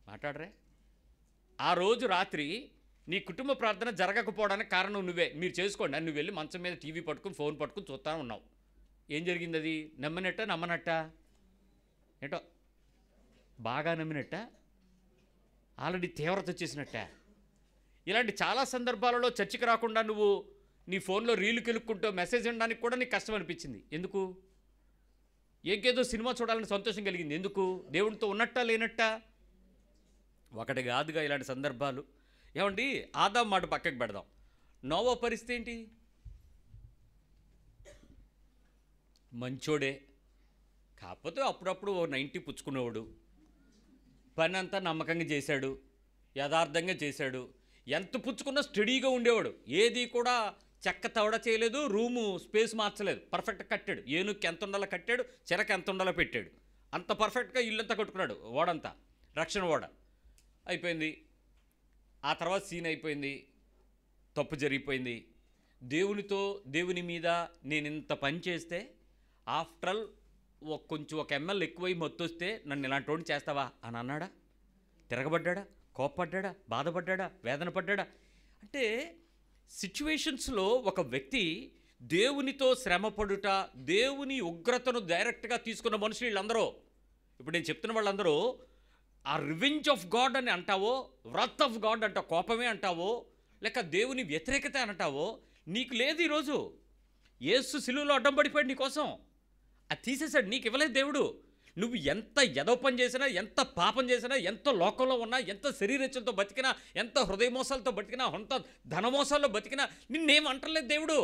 మాట్లాడరే? ఆ రోజు రాత్రి నీ కుటుంబ ప్రార్థన జరగకపోవడానికి కారణం నువ్వే. మీరు చేసుకోండి అని నువ్వు వెళ్ళి మంచం మీద టీవీ పట్టుకుని ఫోన్ పట్టుకుని చూస్తూ ఉన్నావు. ఏం జరిగింది? అది నమ్మనట్టా? ఏంటో బాగా నమ్మినట్ట? ఆల్రెడీ తీవ్రత వచ్చేసినట్ట? ఇలాంటి చాలా సందర్భాలలో చర్చికి రాకుండా నువ్వు నీ ఫోన్లో రీలు కెలుక్కుంటూ మెసేజ్ ఉండడానికి కూడా నీకు కష్టం అనిపించింది. ఎందుకు? ఏదో సినిమా చూడాలని సంతోషం కలిగింది. ఎందుకు? దేవునితో ఉన్నట్టా లేనట్టా? ఒకటి కాదుగా ఇలాంటి సందర్భాలు. ఏమండి, ఆదాం మాట పక్కకు పెడదాం. నోవా పరిస్థితి ఏంటి? మంచోడే, కాకపోతే అప్పుడప్పుడు ఓ 90 పుచ్చుకునేవాడు. పని అంతా నమ్మకంగా చేశాడు, యథార్థంగా చేశాడు. ఎంత పుచ్చుకున్నా స్టడీగా ఉండేవాడు. ఏది కూడా చెక్క తవడ చేయలేదు, రూము స్పేస్ మార్చలేదు, పర్ఫెక్ట్గా కట్టాడు. ఏనుగుకి ఎంత ఉండాలో కట్టాడు, చెరకు ఎంత ఉండాలో పెట్టాడు. అంత పర్ఫెక్ట్గా ఇల్లంతా కట్టుకున్నాడు. ఓడంతా రక్షణ ఓడ అయిపోయింది. ఆ తర్వాత సీన్ అయిపోయింది, తప్పు జరిగిపోయింది. దేవుని మీద నేను ఇంత పని చేస్తే ఆఫ్టర్ ఆల్ కొంచెం ఒక ఎంఎల్ ఎక్కువై మొత్తొస్తే నన్ను ఇలాంటి వాడిని చేస్తావా అని అన్నాడా? తిరగబడ్డా? కోప్పడ్డా? బాధపడ్డా? వేదన పడ్డా? అంటే సిచ్యువేషన్స్లో ఒక వ్యక్తి దేవునితో శ్రమపడుట, దేవుని ఉగ్రతను డైరెక్ట్గా తీసుకున్న మనుషులు వీళ్ళందరూ. ఇప్పుడు నేను చెప్తున్న వాళ్ళందరూ ఆ రివెంజ్ ఆఫ్ గాడ్ అని అంటావో, వ్రత్ ఆఫ్ గాడ్ అంటావు, కోపమే అంటావో, లేక దేవుని వ్యతిరేకత అంటావో నీకు లేదు. ఈరోజు యేసు సిలువలో అడ్డం పడిపోయాడు నీకోసం, అది తీసేశాడు, నీకు ఇవ్వలేదు దేవుడు. నువ్వు ఎంత ఎదవ పని చేసినా, ఎంత పాపం చేసినా, ఎంత లోకంలో ఉన్నా, ఎంత శరీరచంతో బతికినా, ఎంత హృదయమోసాలతో బతికినా, ఎంత ధనమోసాల్లో బతికినా నిన్నేం అంటలేదు దేవుడు.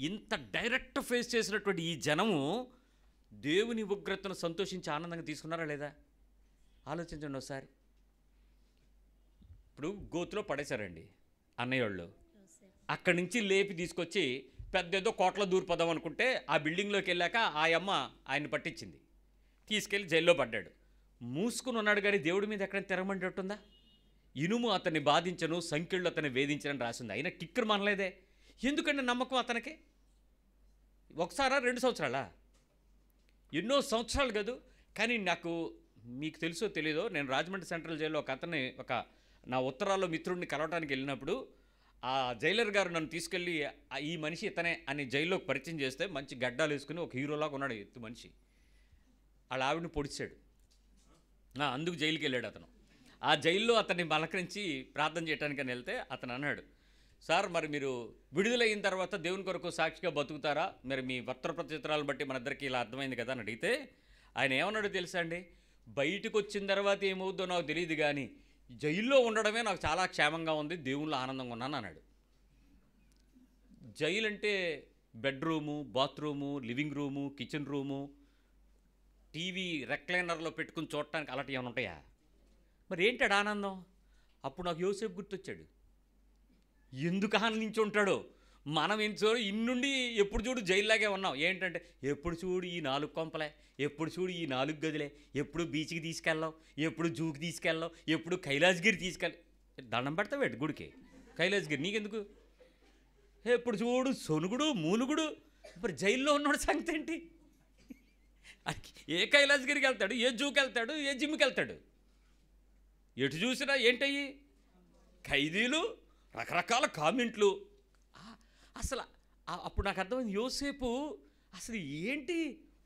ఇంత డైరెక్ట్ ఫేస్ చేసినటువంటి ఈ జనము దేవుని ఉగ్రతను సంతోషించి ఆనందంగా తీసుకున్నారా లేదా? ఆలోచించండి ఒకసారి. ఇప్పుడు గోతులో పడేశారండి అన్నయ్య వాళ్ళు. అక్కడి నుంచి లేపి తీసుకొచ్చి పెద్ద ఏదో కోట్ల దూరిపోదాం అనుకుంటే ఆ బిల్డింగ్లోకి వెళ్ళాక ఆ అమ్మ ఆయన్ని పట్టించింది, తీసుకెళ్ళి జైల్లో పడ్డాడు. మూసుకుని ఉన్నాడు కానీ దేవుడి మీద ఎక్కడైనా తిరగమంటుందా? ఇనుము అతన్ని బాధించను, సంఖ్యలు అతన్ని వేధించని రాసింది. అయినా కిక్కరు మనలేదే. ఎందుకంటే నమ్మకం అతనికి ఒకసారా 2 సంవత్సరాలా? ఎన్నో సంవత్సరాలు కాదు. కానీ నాకు మీకు తెలుసో తెలీదో, నేను రాజమండ్రి సెంట్రల్ జైల్లో ఒక నా ఉత్తరాల్లో మిత్రుడిని కలవడానికి వెళ్ళినప్పుడు ఆ జైలర్ గారు నన్ను తీసుకెళ్ళి ఈ మనిషి ఇతనే అని జైల్లోకి పరిచయం చేస్తే మంచి గడ్డాలు వేసుకుని ఒక హీరోలాగా ఉన్నాడు ఎత్తు మనిషి. వాళ్ళ ఆవిడని పొడిచాడు, అందుకు జైలుకి వెళ్ళాడు అతను. ఆ జైల్లో అతన్ని పలకరించి ప్రార్థన చేయడానికని వెళ్తే అతను అన్నాడు, సార్ మరి మీరు విడుదలైన తర్వాత దేవుని కొరకు సాక్షిగా బతుకుతారా? మరి మీ వస్త్రప్రచిత్రాలను బట్టి మన ఇద్దరికి ఇలా అర్థమైంది కదా అని అడిగితే ఆయన ఏమన్నాడో తెలుసా అండి? బయటకు వచ్చిన తర్వాత ఏమవుద్దో నాకు తెలియదు కానీ జైల్లో ఉండడమే నాకు చాలా క్షేమంగా ఉంది, దేవుళ్ళు ఆనందంగా ఉన్నాను అన్నాడు. జైలు అంటే bedroom, bathroom, living room, kitchen room, TV రెక్లైనర్లో పెట్టుకుని చూడటానికి అలాంటివి ఏమైనా ఉంటాయా? మరి ఏంటాడు ఆనందం? అప్పుడు నాకు యోసేపు గుర్తొచ్చాడు. ఎందుకు ఆనందించి ఉంటాడో? మనం ఎంతో ఇన్నుండి ఎప్పుడు చూడు జైల్లాగే ఉన్నాం. ఏంటంటే ఎప్పుడు చూడు ఈ 4 కొంపలే, ఎప్పుడు చూడు ఈ 4 గదులే, ఎప్పుడు బీచ్కి తీసుకెళ్ళాం, ఎప్పుడు జూకి తీసుకెళ్ళాం, ఎప్పుడు కైలాసగిరి దండం పెడతావేటి గుడికి? కైలాసగిరి నీకెందుకు? ఎప్పుడు చూడు సొనుగుడు మూలుగుడు. మరి జైల్లో ఉన్నాడు సంగతి ఏంటి? ఏ కైలాసగిరికి వెళ్తాడు, ఏ జూకి వెళ్తాడు, ఏ జిమ్కి వెళ్తాడు? ఎటు చూసినా ఏంటయ్యి? ఖైదీలు, రకరకాల కామెంట్లు. అసలు అప్పుడు నాకు అర్థమైంది, యోసేపు అసలు ఏంటి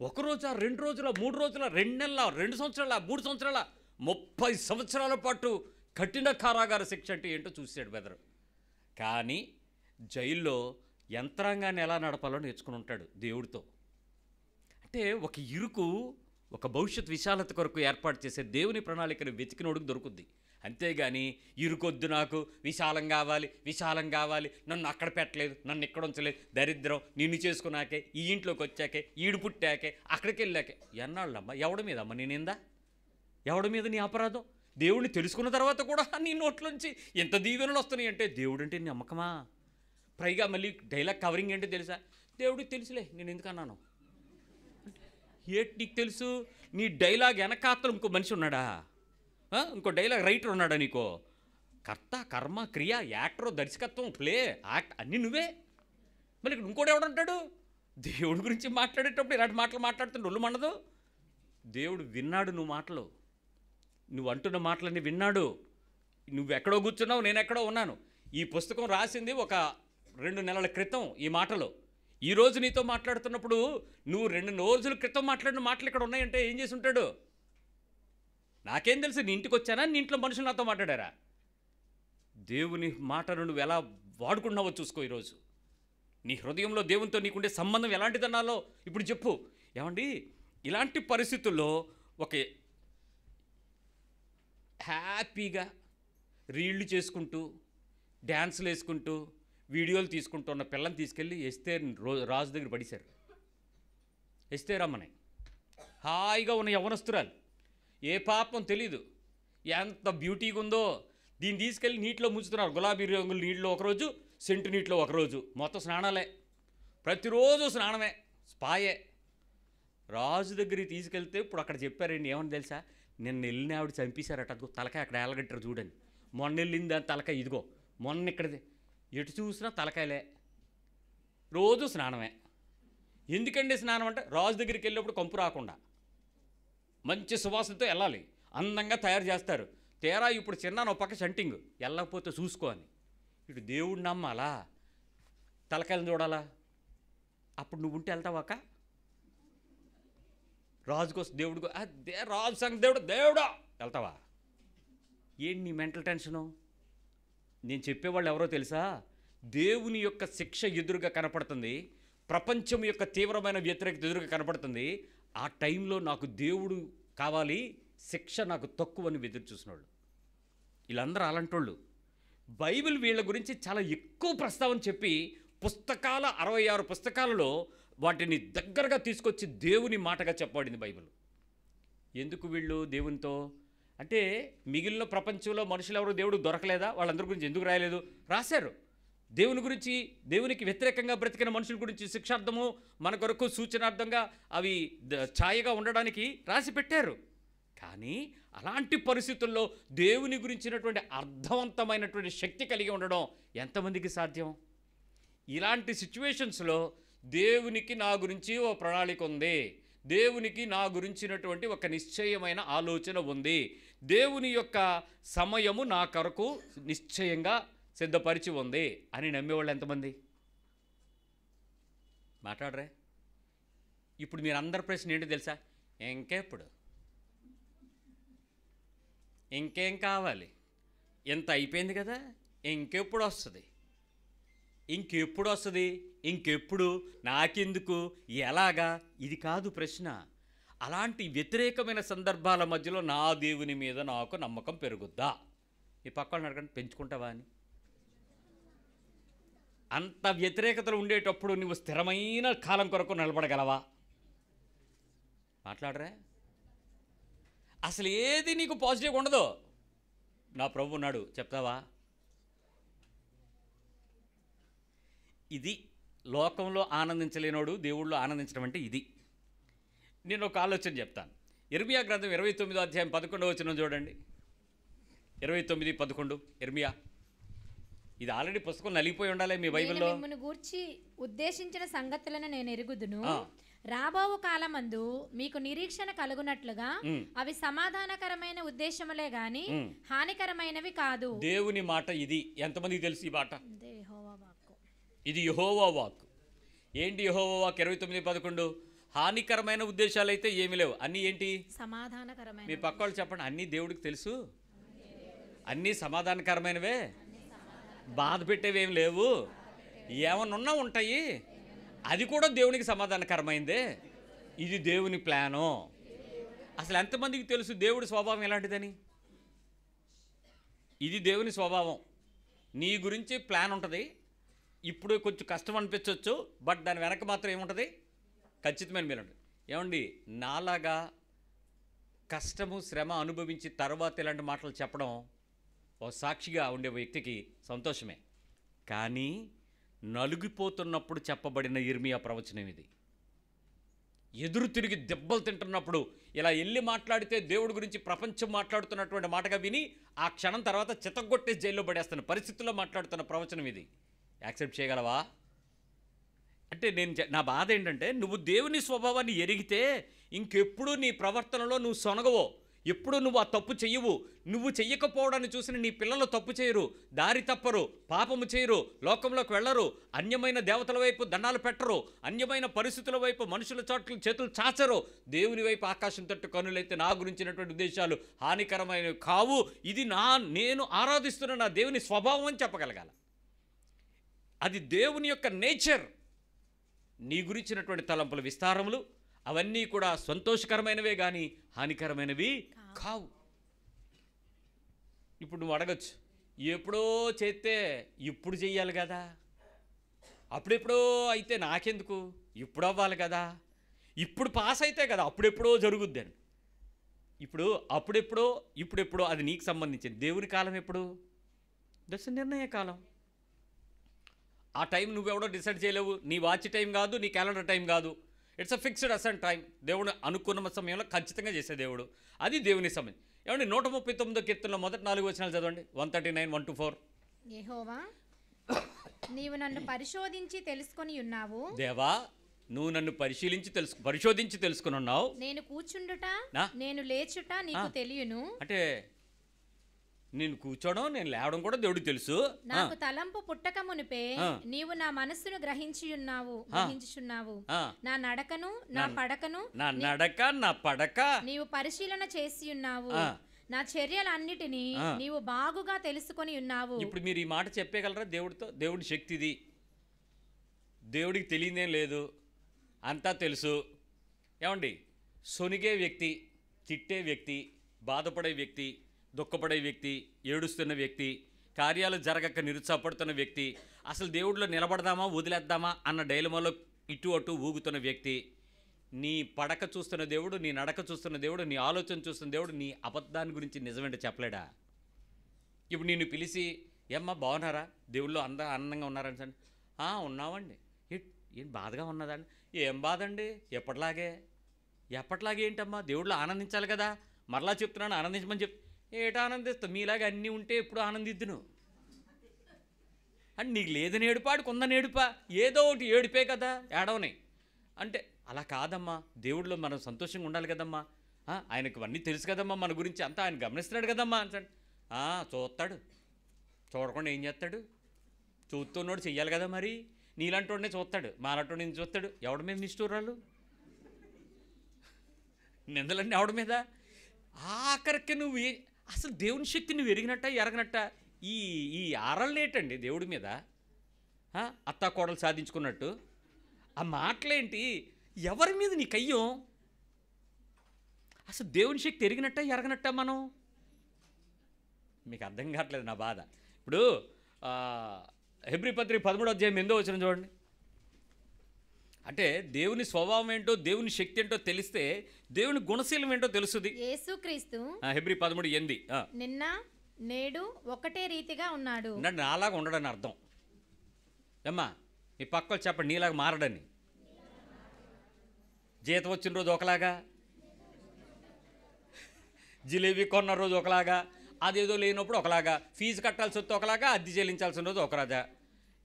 1 రోజా, 2 రోజుల, 3 రోజుల, 2 నెలల, 2 సంవత్సరాల, 3 సంవత్సరాల, 30 సంవత్సరాల పాటు కఠిన కారాగార శిక్ష అంటే ఏంటో చూసాడు బెదరు. కానీ జైల్లో యంత్రాంగాన్ని ఎలా నడపాలో నేర్చుకుని ఉంటాడు దేవుడితో. అంటే ఒక ఇరుకు, ఒక భవిష్యత్ విశాలత కొరకు ఏర్పాటు చేసే దేవుని ప్రణాళికను వెతికినోడుకు దొరుకుద్ది. అంతేగాని ఇరుకొద్దు, నాకు విశాలం కావాలి, నన్ను అక్కడ పెట్టలేదు, నన్ను ఇక్కడ ఉంచలేదు, దరిద్రం, నిన్ను చేసుకున్నాకే, ఈ ఇంట్లోకి వచ్చాకే, ఈడు పుట్టాకే, అక్కడికి వెళ్ళాకే. ఎన్నాళ్ళమ్మా? ఎవడి మీద అమ్మ నేనిందా? ఎవడి మీద నీ అపరాధం? దేవుడిని తెలుసుకున్న తర్వాత కూడా నీ నోట్లోంచి ఎంత దీవెనలు వస్తున్నాయి అంటే దేవుడు అంటే నమ్మకమా? పైగా మళ్ళీ డైలాగ్ కవరింగ్ ఏంటో తెలుసా? దేవుడికి తెలుసులే, నేను ఎందుకన్నాను. ఏంటి నీకు తెలుసు? నీ డైలాగ్ వెనకాతలు ఇంకో మనిషి ఉన్నాడా? ఇంకో డైలాగ్ రైటర్ ఉన్నాడా నీకో? కర్త, కర్మ, క్రియ, యాక్టర్, దర్శకత్వం, ప్లే, యాక్ట్ అన్నీ నువ్వే. మళ్ళీ ఇక్కడ ఇంకోటి ఎవడంటాడు? దేవుడి గురించి మాట్లాడేటప్పుడు ఇలాంటి మాటలు మాట్లాడుతుంటే ఒళ్ళు మండదు. దేవుడు విన్నాడు నువ్వు మాటలు, నువ్వు అంటున్న మాటలన్నీ విన్నాడు. నువ్వు ఎక్కడో కూర్చున్నావు, నేను ఎక్కడో ఉన్నాను. ఈ పుస్తకం రాసింది ఒక 2 నెలల క్రితం ఈ మాటలు. ఈరోజు నీతో మాట్లాడుతున్నప్పుడు నువ్వు 2 రోజుల క్రితం మాట్లాడిన మాటలు ఇక్కడ ఉన్నాయంటే ఏం చేసి ఉంటాడు? నాకేం తెలుసు? నీ ఇంటికి వచ్చానా, నీ ఇంట్లో మనుషులు నాతో మాట్లాడారా? దేవుని మాటను నువ్వు ఎలా వాడుకున్నావో చూసుకో. ఈరోజు నీ హృదయంలో దేవునితో నీకుండే సంబంధం ఎలాంటిదన్నాలో ఇప్పుడు చెప్పు. ఏమండి, ఇలాంటి పరిస్థితుల్లో ఒక హ్యాపీగా రీళ్లు చేసుకుంటూ డ్యాన్సులు వేసుకుంటూ వీడియోలు తీసుకుంటూ ఉన్న పిల్లని తీసుకెళ్ళి రాజు దగ్గర పడేశారు. రమ్మని హాయిగా ఉన్న యవ్వనస్తురాలు, ఏ పాపం తెలీదు, ఎంత బ్యూటీగా ఉందో. దీన్ని తీసుకెళ్ళి నీటిలో ముంచుతున్నారు. గులాబీ రంగుల నీటిలో ఒకరోజు, సెంటు నీటిలో ఒకరోజు, మొత్తం స్నానాలే, ప్రతిరోజు స్నానమే, స్పాయే. రాజు దగ్గరికి తీసుకెళ్తే ఇప్పుడు అక్కడ చెప్పారండి, ఏమని తెలుసా, నిన్న వెళ్ళిన ఆవిడ చంపేశారట, అదిగో తలకాయ అక్కడ ఏలగట్టారు చూడండి. మొన్న వెళ్ళింది దాని తలకాయ ఇదిగో, మొన్న ఇక్కడది, ఎటు చూసినా తలకాయలే, రోజు స్నానమే. ఎందుకండి స్నానం అంటే, రాజు దగ్గరికి వెళ్ళినప్పుడు కంపు రాకుండా మంచి సువాసనతో వెళ్ళాలి, అందంగా తయారు చేస్తారు. తేరా ఇప్పుడు చిన్న ఒక పక్క షంటింగ్, వెళ్ళకపోతే చూసుకో అని. ఇటు దేవుడిని నమ్మాలా, తలకాయలను చూడాలా? అప్పుడు నువ్వు ఉంటే వెళ్తావాక? రాజుకోసం దేవుడికో అదే రాజు సంగ దేవుడా వెళ్తావా? ఏంటి నీ మెంటల్ టెన్షను? నేను చెప్పేవాళ్ళు ఎవరో తెలుసా? దేవుని యొక్క శిక్ష ఎదురుగా కనపడుతుంది, ప్రపంచం యొక్క తీవ్రమైన వ్యతిరేకత ఎదురుగా కనపడుతుంది. ఆ టైంలో నాకు దేవుడు కావాలి, శిక్ష నాకు తక్కువని ఎదురు చూసినోళ్ళు వీళ్ళందరూ అలాంటోళ్ళు. బైబిల్ వీళ్ళ గురించి చాలా ఎక్కువ ప్రస్తావన చెప్పి పుస్తకాల 66 పుస్తకాలలో వాటిని దగ్గరగా తీసుకొచ్చి దేవుని మాటగా చెప్పబడింది బైబిల్. ఎందుకు వీళ్ళు దేవునితో అంటే, మిగిలిన ప్రపంచంలో మనుషులు ఎవరు దేవుడు దొరకలేదా? వాళ్ళందరి గురించి ఎందుకు రాయలేదు? రాశారు. దేవుని గురించి, దేవునికి వ్యతిరేకంగా బ్రతికిన మనుషుల గురించి శిక్షార్థము, మన కొరకు సూచనార్థంగా అవి ఛాయగా ఉండడానికి రాసి పెట్టారు. కానీ అలాంటి పరిస్థితుల్లో దేవుని గురించినటువంటి అర్థవంతమైనటువంటి శక్తి కలిగి ఉండడం ఎంతమందికి సాధ్యం? ఇలాంటి సిచ్యువేషన్స్లో దేవునికి నా గురించి ఓ ప్రణాళిక ఉంది, దేవునికి నా గురించినటువంటి ఒక నిశ్చయమైన ఆలోచన ఉంది, దేవుని యొక్క సమయము నా కొరకు నిశ్చయంగా సిద్ధపరిచి ఉంది అని నమ్మేవాళ్ళు ఎంతమంది? మాట్లాడరే. ఇప్పుడు మీరు అందరి ప్రశ్న ఏంటో తెలుసా? ఇంకెప్పుడు, ఇంకేం కావాలి, ఎంత అయిపోయింది కదా, ఇంకెప్పుడు వస్తుంది, ఇంకెప్పుడు వస్తుంది, ఇంకెప్పుడు, నాకెందుకు, ఎలాగా, ఇది కాదు ప్రశ్న. అలాంటి వ్యతిరేకమైన సందర్భాల మధ్యలో నా దేవుని మీద నాకు నమ్మకం పెరుగుద్దా? ఈ పక్కన అడగండి, పెంచుకుంటావా అని. అంత వ్యతిరేకతలు ఉండేటప్పుడు నువ్వు స్థిరమైన కాలం కొరకు నిలబడగలవా? మాట్లాడరా. అసలు ఏది నీకు పాజిటివ్గా ఉండదు, నా ప్రభు ఉన్నాడు చెప్తావా? ఇది లోకంలో ఆనందించలేనోడు దేవుళ్ళు ఆనందించడం అంటే ఇది. నేను ఒక ఆలోచన చెప్తాను. ఇర్మియా గ్రంథం 29వ అధ్యాయం 11వ వచనం చూడండి. 29:11 ఇర్మియా. ఇది ఆల్రెడీ పుస్తకం నలిగిపోయి ఉండాలి మీ బైబిల్లో. మిమ్మును గూర్చి ఉద్దేశించిన సంగతులను నేను ఎరుగుదును, రాబో కాలమందు మీకు నిరీక్షణ కలుగునట్లుగా అవి సమాధానకరమైన ఉద్దేశములే గాని హానికరమైనవి కాదు. దేవుని మాట ఇది. ఎంతమందికి తెలుసు ఈ మాట? ఇది యెహోవా వాక్కు. ఏంటి యెహోవా వాక్కు? 29:11 హానికరమైన ఉద్దేశాలు అయితే ఏమి లేవు, అన్నీ ఏంటి? సమాధానకరమైన. మీ పక్క వాళ్ళు చెప్పండి, అన్నీ దేవుడికి తెలుసు, అన్నీ సమాధానకరమైనవే, బాధ పెట్టేవేం లేవు, ఏమన్నా ఉంటాయి, అది కూడా దేవునికి సమాధానకరమైందే. ఇది దేవుని ప్లాను. అసలు ఎంతమందికి తెలుసు దేవుడి స్వభావం ఎలాంటిదని? ఇది దేవుని స్వభావం. నీ గురించి ప్లాన్ ఉంటుంది. ఇప్పుడు కొంచెం కష్టం అనిపించవచ్చు, బట్ దాని వెనక మాత్రం ఏముంటుంది? ఖచ్చితమైన మేలు ఉంటుంది. ఏమండి, నాలాగా కష్టము శ్రమ అనుభవించి తర్వాత ఇలాంటి మాటలు చెప్పడం ఓ సాక్షిగా ఉండే వ్యక్తికి సంతోషమే. కానీ నలుగిపోతున్నప్పుడు చెప్పబడిన ఇర్మియా ప్రవచనం ఇది. ఎదురు తిరిగి దెబ్బలు తింటున్నప్పుడు ఇలా వెళ్ళి మాట్లాడితే దేవుడి గురించి ప్రపంచం మాట్లాడుతున్నటువంటి మాటగా విని ఆ క్షణం తర్వాత చితగొట్టే జైల్లో పడేస్తున్న పరిస్థితుల్లో మాట్లాడుతున్న ప్రవచనం ఇది. యాక్సెప్ట్ చేయగలవా? అంటే నా బాధ ఏంటంటే, నువ్వు దేవుని స్వభావాన్ని ఎరిగితే ఇంకెప్పుడు నీ ప్రవర్తనలో నువ్వు సొనగవో, ఎప్పుడు నువ్వు ఆ తప్పు చెయ్యవు. నువ్వు చెయ్యకపోవడాన్ని చూసిన నీ పిల్లలు తప్పు చేయరు, దారి తప్పరు, పాపము చేయరు, లోకంలోకి వెళ్ళరు, అన్యమైన దేవతల వైపు దండాలు పెట్టరు, అన్యమైన పరిస్థితుల వైపు మనుషుల చోట్ల చేతులు చాచరు. దేవుని వైపు ఆకాశం తట్టు కనులైతే నా గురించినటువంటి ఉద్దేశాలు హానికరమైనవి కావు. ఇది నేను ఆరాధిస్తున్న నా దేవుని స్వభావం అని చెప్పగలగాల. అది దేవుని యొక్క నేచర్. నీ గురించినటువంటి తలంపుల విస్తారములు అవన్నీ కూడా సంతోషకరమైనవే కానీ హానికరమైనవి కావు. ఇప్పుడు నువ్వు అడగచ్చు, ఎప్పుడో చేస్తే ఇప్పుడు చెయ్యాలి కదా, అప్పుడెప్పుడో అయితే నాకెందుకు, ఇప్పుడు అవ్వాలి కదా, ఇప్పుడు పాస్ అయితే కదా అప్పుడెప్పుడో జరుగుద్ది అని. ఇప్పుడు అప్పుడెప్పుడో ఇప్పుడెప్పుడో అది నీకు సంబంధించింది. దేవుని కాలం ఎప్పుడు? దట్స్ నిర్ణయ కాలం. ఆ టైం నువ్వెవడో డిసైడ్ చేయలేవు. నీ వాచ్ టైం కాదు, నీ క్యాలెండర్ టైం కాదు. It's a fixed ascent time. దేవుడు అనుకున్న సమయంలో ఖచ్చితంగా చేసే దేవుడు. అది దేవుని సమయం. ఏమండి 139 కీర్తనలో మొదటి 4 వచనాలు చదవండి. 139, 1-4. యెహోవా, నీవు నన్ను పరిశోధించి తెలుసుకొని ఉన్నావు. దేవా, నువ్వు నన్ను పరిశోధించి తెలుసుకుని ఉన్నావు. నేను కూర్చుండుట నేను లేచుట నీకు తెలియను. అంటే నేను కూర్చోవడం నేను లేవడం కూడా దేవుడికి తెలుసు. నాకు తలంపు పుట్టక మునిపే నీవు నా మనస్సును గ్రహించుచున్నావు. నా నడకను నా పడక నీవు పరిశీలన చేసి ఉన్నావు. నా చర్యలన్నిటినీ నీవు బాగుగా తెలుసుకొని ఉన్నావు. ఇప్పుడు మీరు ఈ మాట చెప్పగలరా దేవుడితో? దేవుడి శక్తి ఇది, దేవుడికి తెలియదేం లేదు, అంతా తెలుసు. ఏమండి, సొనిగే వ్యక్తి, తిట్టే వ్యక్తి, బాధపడే వ్యక్తి, దుఃఖపడే వ్యక్తి, ఏడుస్తున్న వ్యక్తి, కార్యాలు జరగక నిరుత్సాహపడుతున్న వ్యక్తి, అసలు దేవుడిలో నిలబడదామా వదిలేద్దామా అన్న డైలమాలో ఇటు అటు ఊగుతున్న వ్యక్తి, నీ పడక చూస్తున్న దేవుడు, నీ నడక చూస్తున్న దేవుడు, నీ ఆలోచన చూస్తున్న దేవుడు నీ అబద్ధాన్ని గురించి నిజమేంటో చెప్పలేడా? ఇప్పుడు నిన్ను పిలిచి ఏమ్మా బాగున్నారా, దేవుళ్ళు ఆనందంగా ఉన్నారని సార్, ఉన్నామండి. ఏం బాధగా ఉన్నదండి? ఏం బాధ అండి? ఎప్పటిలాగే ఏంటమ్మా? దేవుళ్ళు ఆనందించాలి కదా. మరలా చెప్తున్నాను, ఆనందించమని ఏటా ఆనందిస్తా? మీలాగా అన్నీ ఉంటే ఎప్పుడు ఆనందిద్దును అంటే నీకు లేదని ఏడుపాడు, కొందని ఏడుపా, ఏదో ఒకటి ఏడిపే కదా, ఏడవని అంటే అలా కాదమ్మా. దేవుడిలో మనం సంతోషంగా ఉండాలి కదమ్మా. ఆయనకు అన్నీ తెలుసు కదమ్మా, మన గురించి అంతా ఆయన గమనిస్తున్నాడు కదమ్మా అంటాడు. చూస్తాడు, చూడకుండా ఏం చేస్తాడు? చూస్తున్నాడు చెయ్యాలి కదా మరి. నీలాంటి వాడినే చూస్తాడు, మాలాంటి వాడిని చూస్తాడు. ఎవడి మీద నిష్ఠూరాలు, నిందలన్నీ ఎవడి మీద? ఆఖరికి నువ్వు అసలు దేవుని శక్తి నువ్వు ఎరగనట్ట ఈ ఆరలనేటండి దేవుడి మీద అత్తా కోడలు సాధించుకున్నట్టు. ఆ మాటలేంటి? ఎవరి మీద నీ కయ్యం? అసలు దేవుని శక్తి ఎరగనట్ట మనం? మీకు అర్థం కావట్లేదు నా బాధ. ఇప్పుడు హెబ్రీ పత్రిక 13వ అధ్యాయం 8వ వచనం చూడండి. అంటే దేవుని స్వభావం ఏంటో, దేవుని శక్తి ఏంటో తెలిస్తే దేవుని గుణశీలం ఏంటో తెలుస్తుంది. యేసుక్రీస్తు హెబ్రీ 13:8 నిన్న నేడు ఒకటే రీతిగా ఉన్నాడు. నాలాగా ఉండడని అర్థం. అమ్మా మీ పక్కలు చెప్పండి, నీలాగా మారడని. జీతం వచ్చిన రోజు ఒకలాగా, జిలేబీ కొన్న రోజు ఒకలాగా, అదేదో లేనప్పుడు ఒకలాగా, ఫీజు కట్టాల్సి వస్తే ఒకలాగా, అద్దె చెల్లించాల్సిన రోజు ఒకలాగా.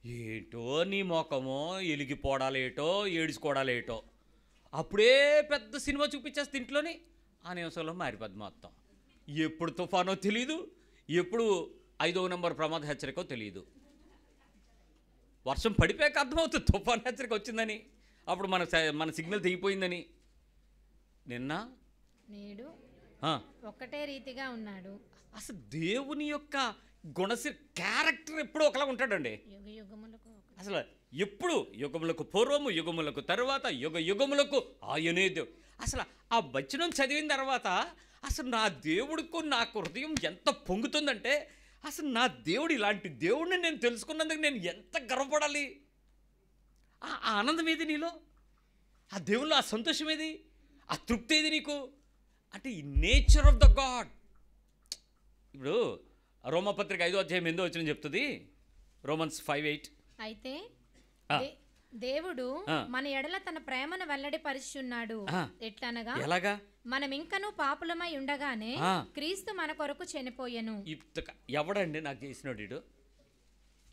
ఏటో నీ మొఖమో ఎలిగిపోవడాలేటో ఏడుచుకోవడాలేటో. అప్పుడే పెద్ద సినిమా చూపించేస్తే ఇంట్లోని ఆ నిమిషంలో మారిపోద్ది మొత్తం. ఎప్పుడు తుఫానో తెలీదు, ఎప్పుడు 5వ నెంబర్ ప్రమాద హెచ్చరికో తెలియదు. వర్షం పడిపోయాక అర్థమవుతుంది తుఫాన్ హెచ్చరిక వచ్చిందని, అప్పుడు మన సిగ్నల్ తెగిపోయిందని. నిన్న నేడు ఒకటే రీతిగా ఉన్నాడు. అసలు దేవుని యొక్క క్యారెక్టర్ ఎప్పుడూ ఒకలా ఉంటాడండి. అసలు ఎప్పుడు యుగములకు పూర్వము, యుగములకు తరువాత, యుగములకు ఆయనే దేవుడు. అసలు ఆ వచనం చదివిన తర్వాత అసలు నా దేవుడికి నాకు హృదయం ఎంత పొంగుతుందంటే, అసలు నా దేవుడు ఇలాంటి దేవుడిని నేను తెలుసుకున్నందుకు నేను ఎంత గర్వపడాలి. ఆ ఆనందం ఏది నీలో? ఆ దేవుళ్ళు ఆ సంతోషం ఏది? ఆ తృప్తి ఏది నీకు? అంటే ఈ నేచర్ ఆఫ్ ద గాడ్. ఇప్పుడు రోమపత్రిక 5వ అధ్యాయం 8వ వచనం చెప్తుంది, రోమన్స్ 5:8. అయితే దేవుడు మన ఎడల తన ప్రేమను వెల్లడిపరుచున్నాడు. ఎట్లనగా, ఎలాగా? మనం ఇంకనూ పాపులమై ఉండగానే క్రీస్తు మన కొరకు చనిపోయెను. ఎవడండి నాకు చేసినోడు?